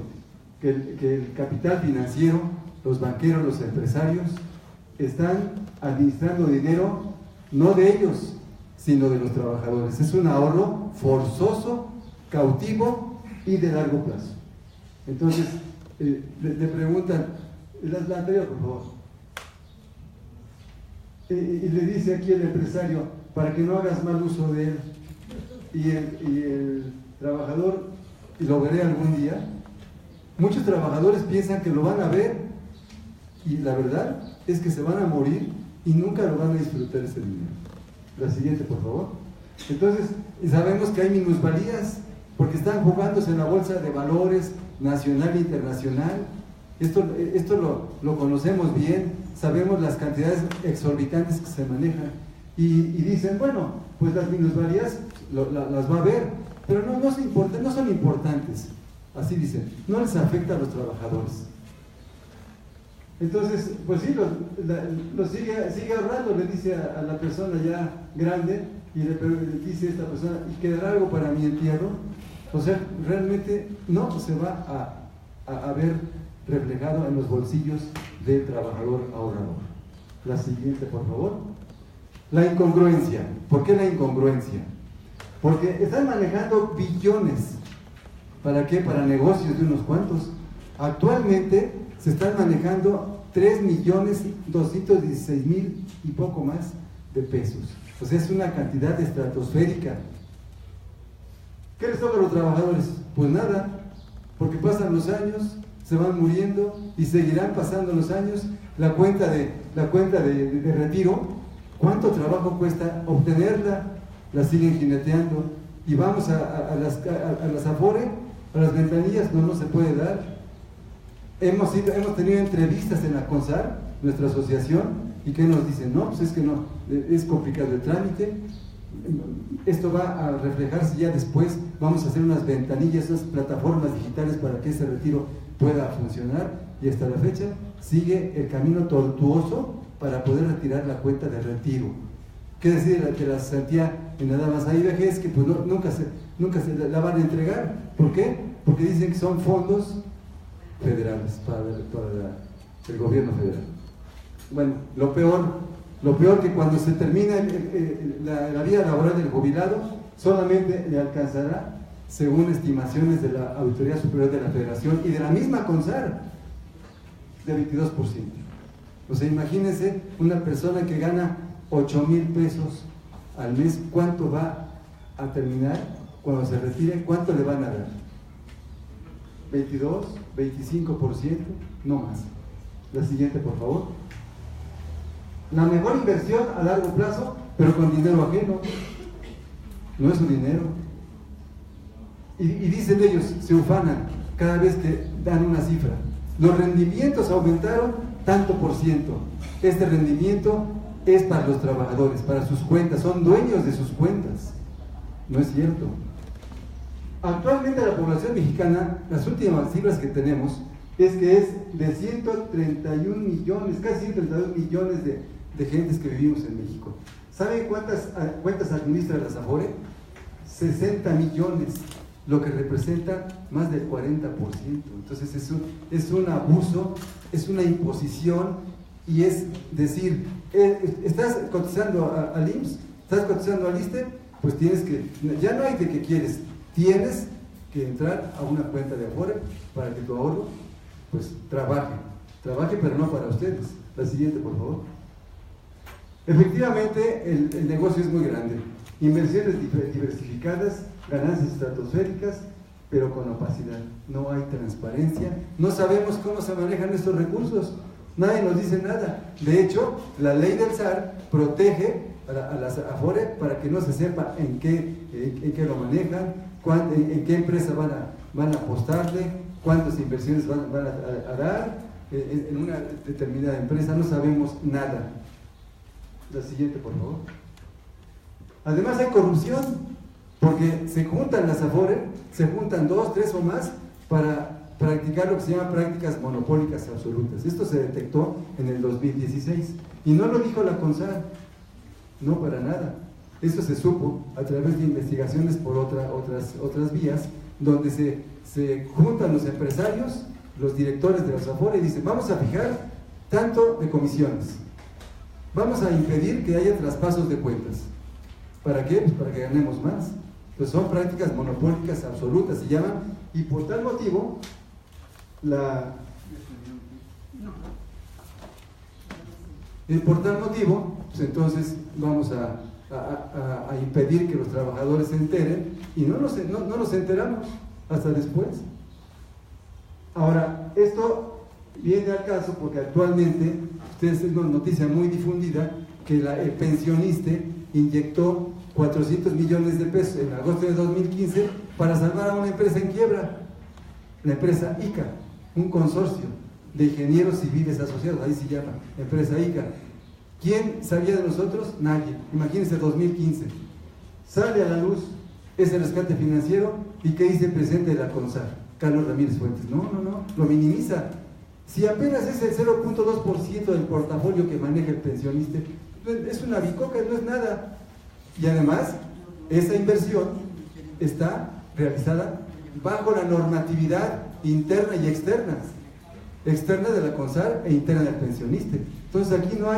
que el capital financiero, los banqueros, los empresarios, están administrando dinero no de ellos, sino de los trabajadores. Es un ahorro forzoso, cautivo y de largo plazo. Entonces, le preguntan, la anterior, por favor, y le dice aquí el empresario, para que no hagas mal uso de él, y el trabajador, y lo veré algún día. Muchos trabajadores piensan que lo van a ver, y la verdad es que se van a morir y nunca lo van a disfrutar ese dinero. La siguiente, por favor. Entonces, sabemos que hay minusvalías, porque están jugándose en la bolsa de valores nacional e internacional. Esto lo conocemos bien, sabemos las cantidades exorbitantes que se manejan, y dicen, bueno, pues las minusvalías las va a ver, pero no son importantes. Así dicen, no les afecta a los trabajadores. Entonces, pues sí, lo sigue ahorrando, le dice a la persona ya grande, y le dice a esta persona, ¿y quedará algo para mi entierro? O sea, realmente no se va a ver reflejado en los bolsillos del trabajador ahorrador. La siguiente, por favor. La incongruencia. ¿Por qué la incongruencia? Porque están manejando billones. ¿Para qué? Para negocios de unos cuantos. Actualmente se están manejando 3.216.000 y poco más de pesos. O sea, es una cantidad estratosférica. ¿Qué les toca a los trabajadores? Pues nada, porque pasan los años, se van muriendo y seguirán pasando los años. La cuenta de retiro, ¿cuánto trabajo cuesta obtenerla? La siguen jineteando. Y vamos a las Afore, a las ventanillas, no se puede dar. Hemos tenido entrevistas en la CONSAR, nuestra asociación, y ¿qué nos dicen? No, pues es que no, es complicado el trámite. Esto va a reflejarse ya después. Vamos a hacer unas ventanillas, unas plataformas digitales para que ese retiro pueda funcionar, y hasta la fecha sigue el camino tortuoso para poder retirar la cuenta de retiro. ¿Qué decir de la cesantía en nada más ahí vejez? Que pues nunca se la van a entregar. ¿Por qué? Porque dicen que son fondos federales para el gobierno federal. Bueno, lo peor que cuando se termina la vida laboral del jubilado, solamente le alcanzará, según estimaciones de la Auditoría Superior de la Federación y de la misma CONSAR, de 22%. O sea, imagínense una persona que gana 8,000 pesos al mes, ¿cuánto va a terminar cuando se retire? ¿Cuánto le van a dar? ¿22? ¿25%? No más. La siguiente, por favor. La mejor inversión a largo plazo, pero con dinero ajeno. No es su dinero. Y dicen ellos, se ufanan cada vez que dan una cifra. Los rendimientos aumentaron tanto por ciento. Este rendimiento es para los trabajadores, para sus cuentas, son dueños de sus cuentas. No es cierto. Actualmente la población mexicana, las últimas cifras que tenemos, es que es de 131 millones, casi 132 millones de gentes que vivimos en México. ¿Saben cuántas cuentas administra la Afore? 60 millones, lo que representa más del 40%. Entonces es un abuso, es una imposición, y es decir, estás cotizando al IMSS, ¿Estás cotizando al ISSSTE? Pues tienes que, ya no hay de que quieres, tienes que entrar a una cuenta de Afore para que tu ahorro pues trabaje, pero no para ustedes. La siguiente, por favor. Efectivamente, el negocio es muy grande, inversiones diversificadas, ganancias estratosféricas, pero con opacidad, no hay transparencia, no sabemos cómo se manejan estos recursos, nadie nos dice nada. De hecho, la ley del SAR protege a las Afore para que no se sepa en qué lo manejan, en qué empresa van a apostarle, cuántas inversiones van a dar en una determinada empresa, no sabemos nada. La siguiente, por favor. Además hay corrupción, porque se juntan las Afore, se juntan 2, 3 o más para practicar lo que se llama prácticas monopólicas absolutas. Esto se detectó en el 2016 y no lo dijo la CONSAR, no para nada. Eso se supo a través de investigaciones por otras vías, donde se juntan los empresarios, los directores de las Afore y dicen, vamos a fijar tanto de comisiones, vamos a impedir que haya traspasos de cuentas. ¿Para qué? Pues para que ganemos más. Pues son prácticas monopólicas absolutas, se llaman, y por tal motivo, pues entonces vamos a impedir que los trabajadores se enteren, y no nos enteramos hasta después. Ahora, esto viene al caso porque actualmente, ustedes es una noticia muy difundida, que el pensionista inyectó 400 millones de pesos en agosto de 2015 para salvar a una empresa en quiebra, la empresa ICA, un consorcio de ingenieros civiles asociados, ahí se llama, empresa ICA. ¿Quién sabía de nosotros? Nadie. Imagínense 2015. Sale a la luz ese rescate financiero y ¿qué dice el presidente de la CONSAR? Carlos Ramírez Fuentes. No, lo minimiza. Si apenas es el 0.2% del portafolio que maneja el pensionista, es una bicoca, no es nada. Y además, esa inversión está realizada bajo la normatividad interna y externa de la CONSAR e interna del pensionista. Entonces aquí no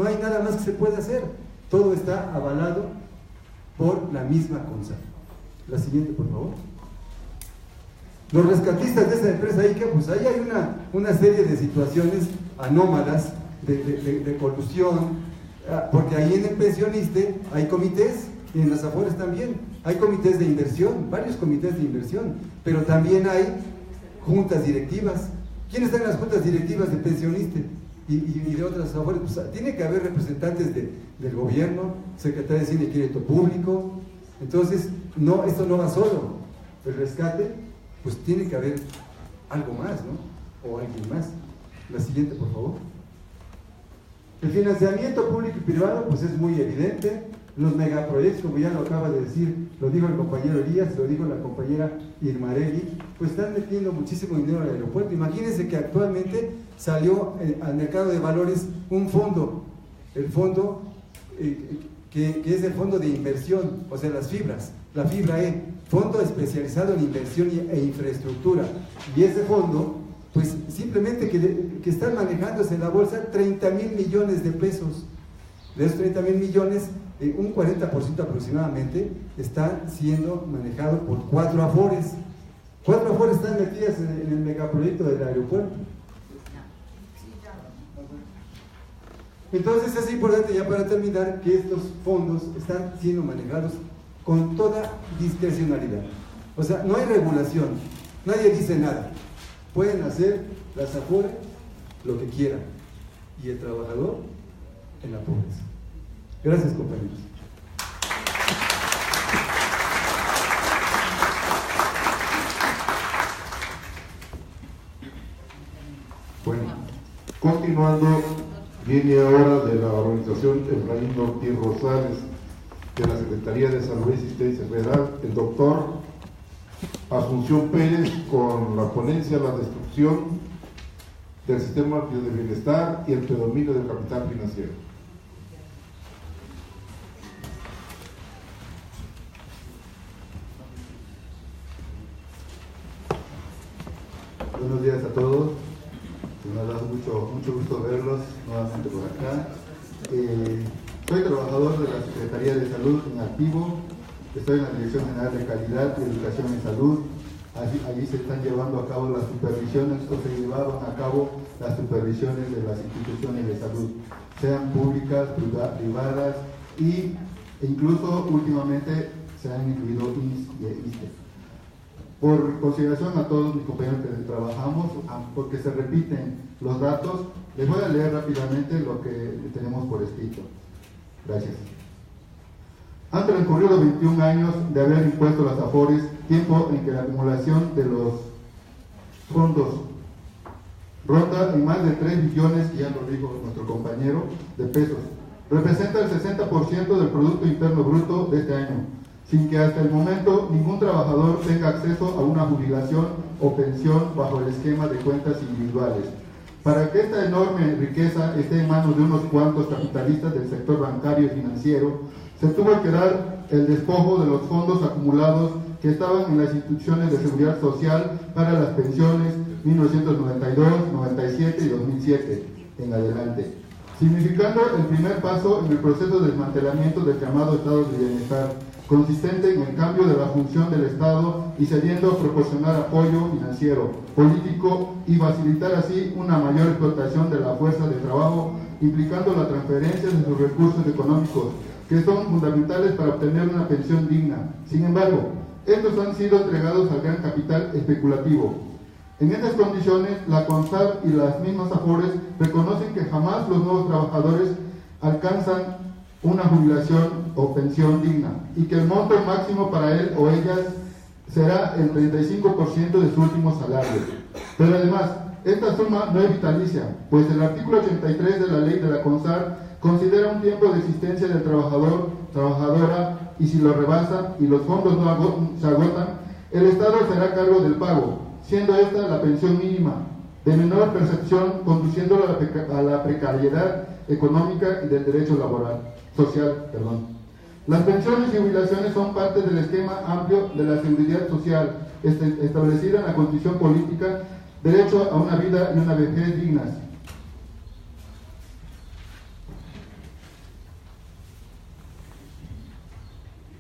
hay nada más que se pueda hacer. Todo está avalado por la misma CONSAR. La siguiente, por favor. Los rescatistas de esa empresa ICA, pues ahí hay una serie de situaciones anómalas de colusión, porque ahí en el pensionista hay comités, y en las Afores también hay comités de inversión, varios comités de inversión, pero también hay juntas directivas. ¿Quiénes están en las juntas directivas de pensionista y de otras Afores? Pues tiene que haber representantes del gobierno, secretario de Hacienda y Crédito Público. Entonces, esto no va solo. El rescate, pues tiene que haber algo más, ¿no? O alguien más. La siguiente, por favor. El financiamiento público y privado, pues es muy evidente. Los megaproyectos, como ya lo acaba de decir, lo dijo el compañero Elías, lo dijo la compañera Irmarelli, pues están metiendo muchísimo dinero al aeropuerto. Imagínense que actualmente salió al mercado de valores un fondo, el fondo que es el fondo de inversión, o sea, las fibras, la fibra E, fondo especializado en inversión e infraestructura. Y ese fondo, pues simplemente que están manejándose en la bolsa 30,000 millones de pesos. De esos 30,000 millones, un 40% aproximadamente está siendo manejado por 4 Afores. 4 Afores están metidas en el megaproyecto del aeropuerto. Entonces es importante, ya para terminar, que estos fondos están siendo manejados con toda discrecionalidad. O sea, no hay regulación, nadie dice nada. Pueden hacer las Afores lo que quieran y el trabajador en la pobreza. Gracias, compañeros. Bueno, continuando, viene ahora de la organización Efraín Ortiz Rosales, de la Secretaría de Salud y Asistencia Federal, el doctor Asunción Pérez, con la ponencia La destrucción del sistema de bienestar y el predominio del capital financiero. Buenos días a todos, me ha dado mucho gusto verlos nuevamente por acá. Soy trabajador de la Secretaría de Salud en activo, estoy en la Dirección General de Calidad y Educación en Salud. Allí se están llevando a cabo las supervisiones, o se llevaban a cabo las supervisiones de las instituciones de salud, sean públicas, privadas e incluso últimamente se han incluido IMSS y ISSSTE. Por consideración a todos mis compañeros que trabajamos, porque se repiten los datos, les voy a leer rápidamente lo que tenemos por escrito. Gracias. Han transcurrido 21 años de haber impuesto las AFORES, tiempo en que la acumulación de los fondos ronda en más de 3 billones, que ya lo dijo nuestro compañero, de pesos. Representa el 60% del Producto Interno Bruto de este año, sin que hasta el momento ningún trabajador tenga acceso a una jubilación o pensión bajo el esquema de cuentas individuales. Para que esta enorme riqueza esté en manos de unos cuantos capitalistas del sector bancario y financiero, se tuvo que dar el despojo de los fondos acumulados que estaban en las instituciones de seguridad social para las pensiones 1992, 97 y 2007 en adelante, significando el primer paso en el proceso de desmantelamiento del llamado Estado de Bienestar, consistente en el cambio de la función del Estado y cediendo a proporcionar apoyo financiero, político y facilitar así una mayor explotación de la fuerza de trabajo, implicando la transferencia de sus recursos económicos, que son fundamentales para obtener una pensión digna. Sin embargo, estos han sido entregados al gran capital especulativo. En estas condiciones, la CONSAR y las mismas AFORES reconocen que jamás los nuevos trabajadores alcanzan una jubilación o pensión digna y que el monto máximo para él o ellas será el 35% de su último salario. Pero además, esta suma no es vitalicia, pues el artículo 83 de la ley de la CONSAR considera un tiempo de existencia del trabajador, trabajadora, y si lo rebasa y los fondos no se agotan, el Estado será a cargo del pago, siendo esta la pensión mínima, de menor percepción, conduciéndolo a la precariedad económica y del derecho social. Las pensiones y jubilaciones son parte del esquema amplio de la seguridad social, establecida en la Constitución Política, derecho a una vida y una vejez dignas.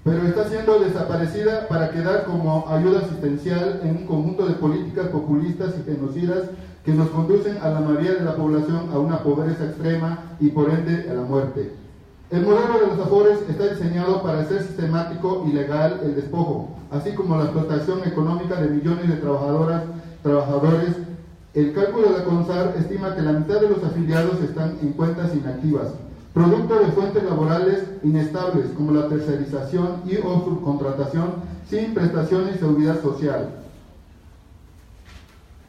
Pero está siendo desaparecida para quedar como ayuda asistencial en un conjunto de políticas populistas y genocidas que nos conducen a la mayoría de la población a una pobreza extrema y por ende a la muerte. El modelo de los AFORES está diseñado para hacer sistemático y legal el despojo, así como la explotación económica de millones de trabajadores. El cálculo de la CONSAR estima que la mitad de los afiliados están en cuentas inactivas, producto de fuentes laborales inestables como la tercerización y o subcontratación sin prestaciones de seguridad social.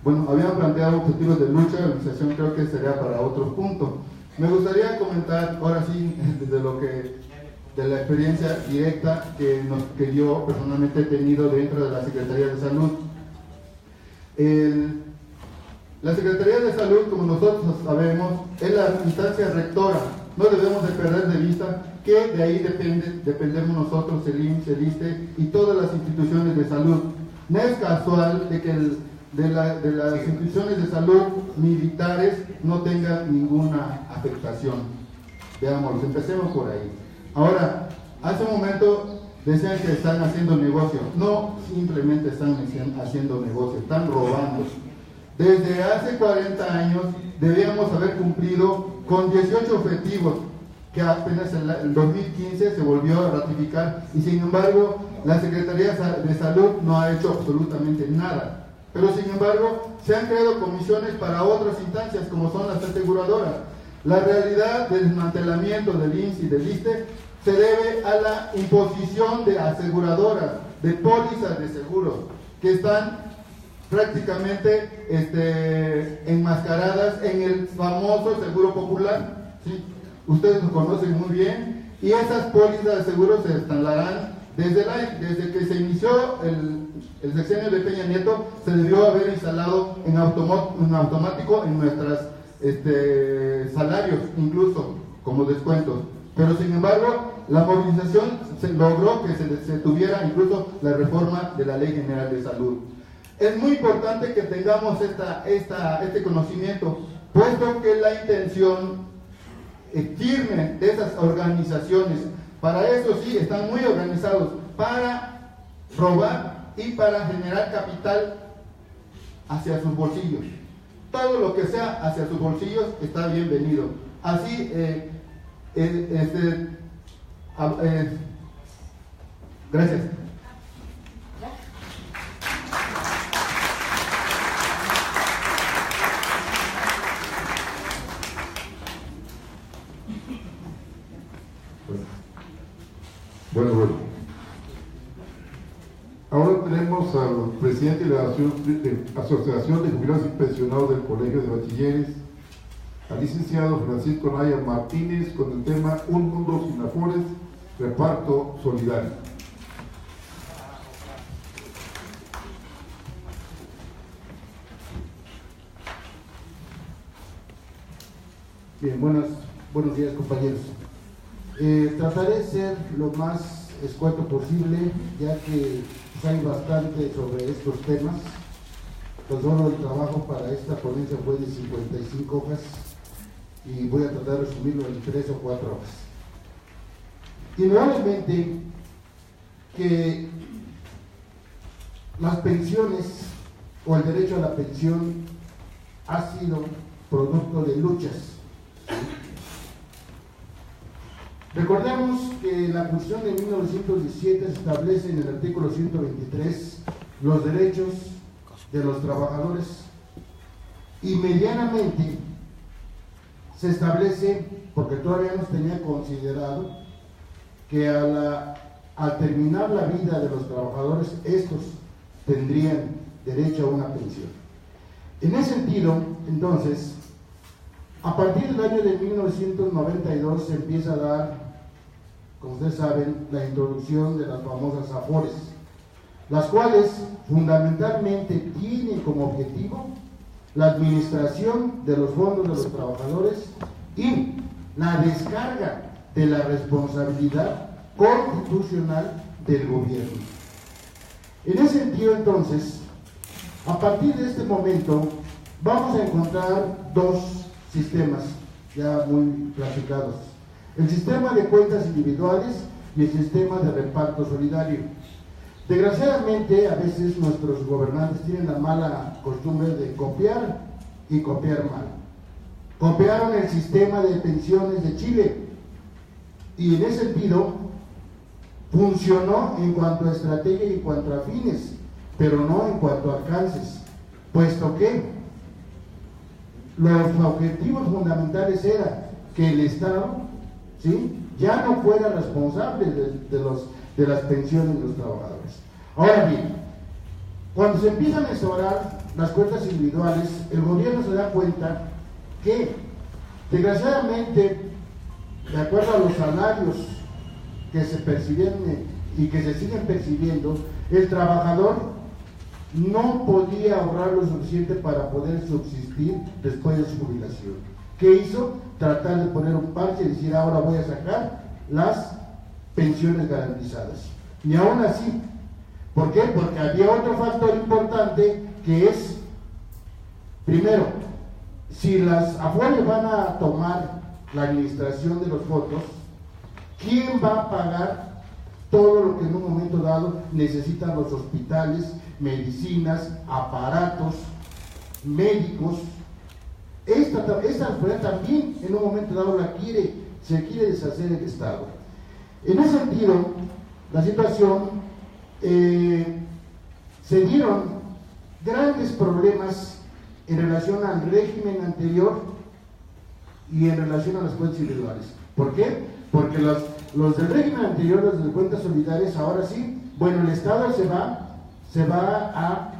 Bueno, habían planteado objetivos de lucha y organización, creo que sería para otro punto. Me gustaría comentar, ahora sí, de la experiencia directa que yo personalmente he tenido dentro de la Secretaría de Salud. La Secretaría de Salud, como nosotros sabemos, es la instancia rectora. No debemos de perder de vista que de ahí dependemos nosotros, el IMSS, el ISSSTE y todas las instituciones de salud. No es casual de que de las instituciones de salud militares no tengan ninguna afectación. Veámoslo, empecemos por ahí. Ahora, hace un momento decían que están haciendo negocio. No simplemente están haciendo negocio, están robando. Desde hace 40 años debíamos haber cumplido con 18 objetivos que apenas en el 2015 se volvió a ratificar y sin embargo la Secretaría de Salud no ha hecho absolutamente nada. Pero sin embargo se han creado comisiones para otras instancias como son las aseguradoras. La realidad del desmantelamiento del IMSS y del ISSSTE se debe a la imposición de aseguradoras, de pólizas de seguros que están prácticamente enmascaradas en el famoso seguro popular, ¿sí? Ustedes lo conocen muy bien, y esas pólizas de seguro se instalarán desde que se inició el sexenio de Peña Nieto. Se debió haber instalado en automático en nuestros salarios, incluso como descuentos, pero sin embargo la movilización se logró que se tuviera incluso la reforma de la Ley General de Salud. Es muy importante que tengamos este conocimiento, puesto que la intención firme de esas organizaciones. Para eso sí, están muy organizados, para robar y para generar capital hacia sus bolsillos. Todo lo que sea hacia sus bolsillos está bienvenido. Así, gracias. Bueno. Ahora tenemos al presidente de la Asociación de Jubilados y Pensionados del Colegio de Bachilleres, al licenciado Francisco Naya Martínez, con el tema Un Mundo Sin Afores, reparto solidario. Bien, buenos días, compañeros. Trataré de ser lo más escueto posible, ya que hay bastante sobre estos temas. Pues solo el trabajo para esta ponencia fue de 55 hojas y voy a tratar de resumirlo en 3 o 4 hojas. Indudablemente que las pensiones o el derecho a la pensión ha sido producto de luchas. Recordemos que la Constitución de 1917 se establece en el artículo 123 los derechos de los trabajadores y medianamente se establece, porque todavía no se tenía considerado, que al terminar la vida de los trabajadores, estos tendrían derecho a una pensión. En ese sentido, entonces, a partir del año de 1992 se empieza a dar, como ustedes saben, la introducción de las famosas AFORES, las cuales fundamentalmente tienen como objetivo la administración de los fondos de los trabajadores y la descarga de la responsabilidad constitucional del gobierno. En ese sentido, entonces, a partir de este momento, vamos a encontrar dos sistemas ya muy clasificados: el sistema de cuentas individuales y el sistema de reparto solidario. Desgraciadamente, a veces nuestros gobernantes tienen la mala costumbre de copiar y copiar mal. Copiaron el sistema de pensiones de Chile y en ese sentido funcionó en cuanto a estrategia y en cuanto a fines, pero no en cuanto a alcances, puesto que los objetivos fundamentales era que el Estado, ¿sí?, ya no fuera responsable de las pensiones de los trabajadores. Ahora bien, cuando se empiezan a instaurar las cuentas individuales, el gobierno se da cuenta que, desgraciadamente, de acuerdo a los salarios que se percibían y que se siguen percibiendo, el trabajador no podía ahorrar lo suficiente para poder subsistir después de su jubilación. ¿Qué hizo? Tratar de poner un parche y decir: ahora voy a sacar las pensiones garantizadas. Y aún así, ¿por qué? Porque había otro factor importante, que es, primero, si las AFORES van a tomar la administración de los fondos, ¿quién va a pagar todo lo que en un momento dado necesitan los hospitales, medicinas, aparatos médicos? Esta AFORES también en un momento dado se quiere deshacer el Estado. En ese sentido, la situación, se dieron grandes problemas en relación al régimen anterior y en relación a las cuentas individuales. ¿Por qué? Porque los del régimen anterior, los de cuentas solidarias, ahora sí, bueno, el Estado se va a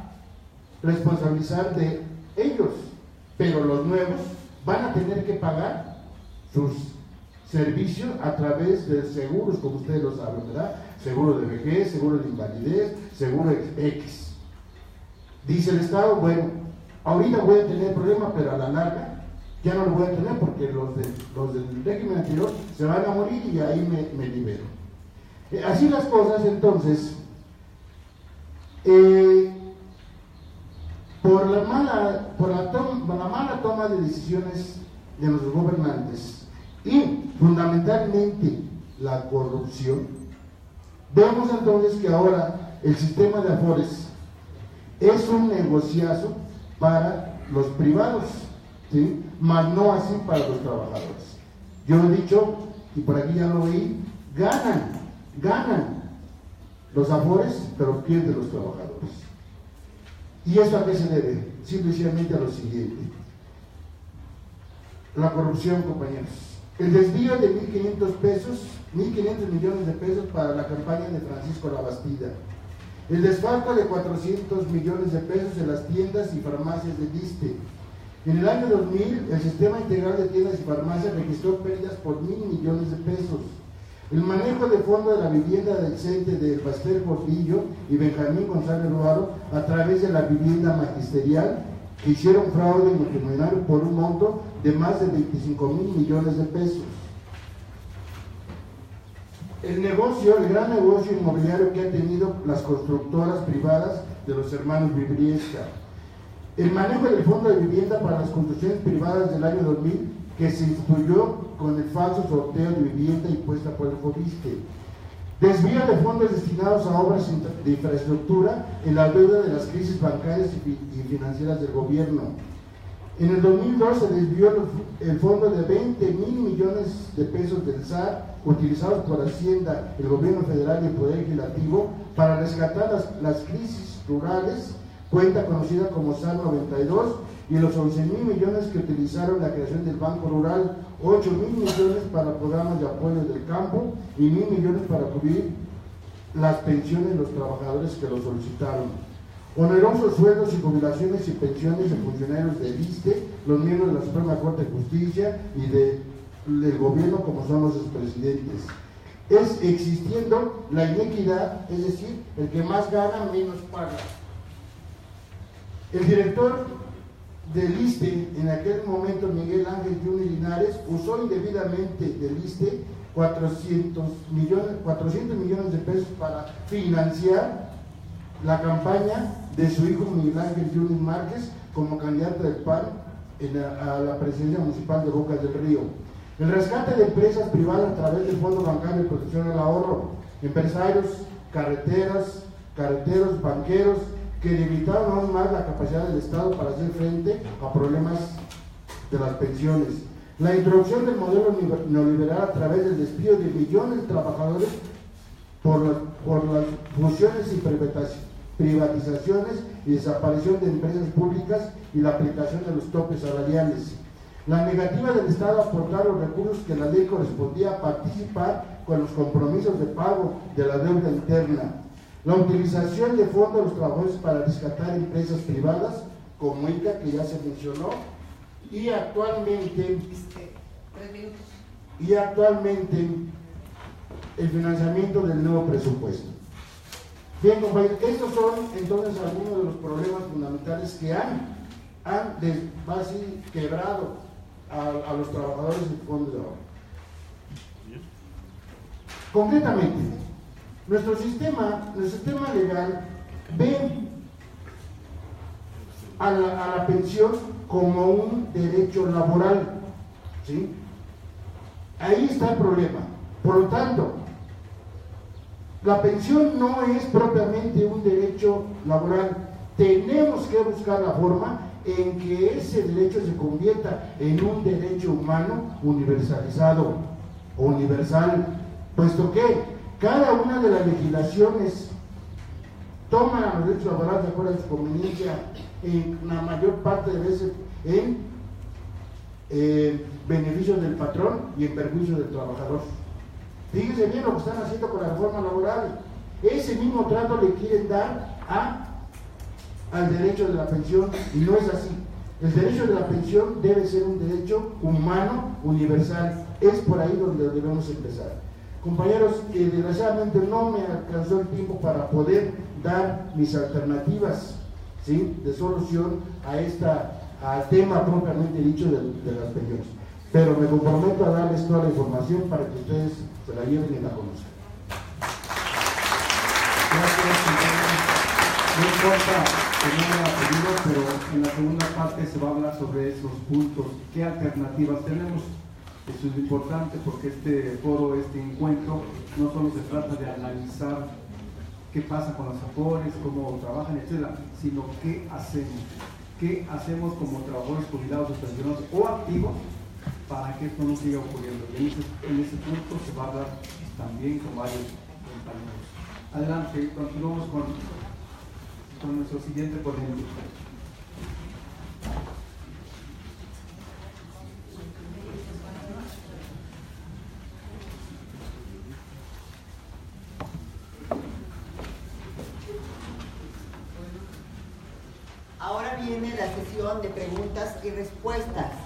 responsabilizar de ellos, pero los nuevos van a tener que pagar sus servicios a través de seguros, como ustedes lo saben, ¿verdad? Seguro de vejez, seguro de invalidez, seguro X. Dice el Estado: bueno, ahorita voy a tener problemas, pero a la larga ya no lo voy a tener, porque los del régimen anterior se van a morir y ahí me libero. Así las cosas, entonces, por la mala toma de decisiones de nuestros gobernantes y fundamentalmente la corrupción, vemos entonces que ahora el sistema de Afores es un negociazo para los privados, ¿sí? Mas no así para los trabajadores. Yo he dicho, y por aquí ya lo oí, ganan los Afores, pero pierden los trabajadores. ¿Y eso a qué se debe? Simplemente a lo siguiente: la corrupción, compañeros. El desvío de 1.500 pesos, 1.500 millones de pesos para la campaña de Francisco Labastida. El desfalco de 400 millones de pesos en las tiendas y farmacias de ISSSTE. En el año 2000, el Sistema Integral de Tiendas y Farmacias registró pérdidas por 1.000 millones de pesos. El manejo de fondo de la vivienda decente de Pastel Gordillo y Benjamín González Roaro a través de la vivienda magisterial, que hicieron fraude multimillonario por un monto de más de 25.000 millones de pesos. El gran negocio inmobiliario que han tenido las constructoras privadas de los hermanos Vibriesca. El manejo del Fondo de Vivienda para las construcciones privadas del año 2000, que se instituyó con el falso sorteo de vivienda impuesta por el FOBISTE. Desvío de fondos destinados a obras de infraestructura en la deuda de las crisis bancarias y financieras del gobierno. En el 2002 se desvió el fondo de 20.000 millones de pesos del SAR, utilizados por Hacienda, el gobierno federal y el Poder Legislativo para rescatar las crisis rurales, cuenta conocida como SAR 92, y los 11.000 millones que utilizaron la creación del Banco Rural, 8.000 millones para programas de apoyo del campo y 1.000 millones para cubrir las pensiones de los trabajadores que lo solicitaron. Onerosos sueldos y jubilaciones y pensiones de funcionarios del ISSSTE, los miembros de la Suprema Corte de Justicia y del gobierno, como son los expresidentes. Es existiendo la inequidad, es decir, el que más gana menos paga. El director del ISSSTE, en aquel momento Miguel Ángel Junior Linares, usó indebidamente del ISSSTE 400 millones de pesos para financiar la campaña de su hijo Miguel Ángel Junior Márquez como candidato del PAN a la presidencia municipal de Bocas del Río. El rescate de empresas privadas a través del Fondo Bancario de Protección al Ahorro, empresarios, carreteros, banqueros, que debilitaron aún más la capacidad del Estado para hacer frente a problemas de las pensiones. La introducción del modelo neoliberal a través del despido de millones de trabajadores por las fusiones y privatizaciones y desaparición de empresas públicas y la aplicación de los topes salariales. La negativa del Estado a aportar los recursos que la ley correspondía a participar con los compromisos de pago de la deuda interna. La utilización de fondos de los trabajadores para rescatar empresas privadas, como ICA, que ya se mencionó, y actualmente el financiamiento del nuevo presupuesto. Bien, compañeros, estos son entonces algunos de los problemas fundamentales que han quebrado a los trabajadores del fondo de ahorro. Concretamente, nuestro sistema legal ve a la pensión como un derecho laboral, ¿sí? Ahí está el problema. Por lo tanto, la pensión no es propiamente un derecho laboral. Tenemos que buscar la forma en que ese derecho se convierta en un derecho humano universalizado o universal, puesto que cada una de las legislaciones toma los derechos laborales de acuerdo a su conveniencia, en la mayor parte de veces en beneficio del patrón y en perjuicio del trabajador. Fíjense bien lo que están haciendo con la reforma laboral. Ese mismo trato le quieren dar al derecho de la pensión, y no es así. El derecho de la pensión debe ser un derecho humano universal. Es por ahí donde debemos empezar. Compañeros, desgraciadamente no me alcanzó el tiempo para poder dar mis alternativas, ¿sí?, de solución al tema propiamente dicho de las pensiones. Pero me comprometo a darles toda la información para que ustedes se la lleven y la conozcan. Gracias, no importa que no haya pedido, pero en la segunda parte se va a hablar sobre esos puntos. ¿Qué alternativas tenemos? Eso es importante porque este foro, este encuentro, no solo se trata de analizar qué pasa con los afores, cómo trabajan, etcétera, sino qué hacemos como trabajadores jubilados o pensionados o activos para que esto no siga ocurriendo. Y en ese punto se va a hablar también con varios compañeros. Adelante, continuamos con nuestro siguiente ponente. Ahora viene la sesión de preguntas y respuestas.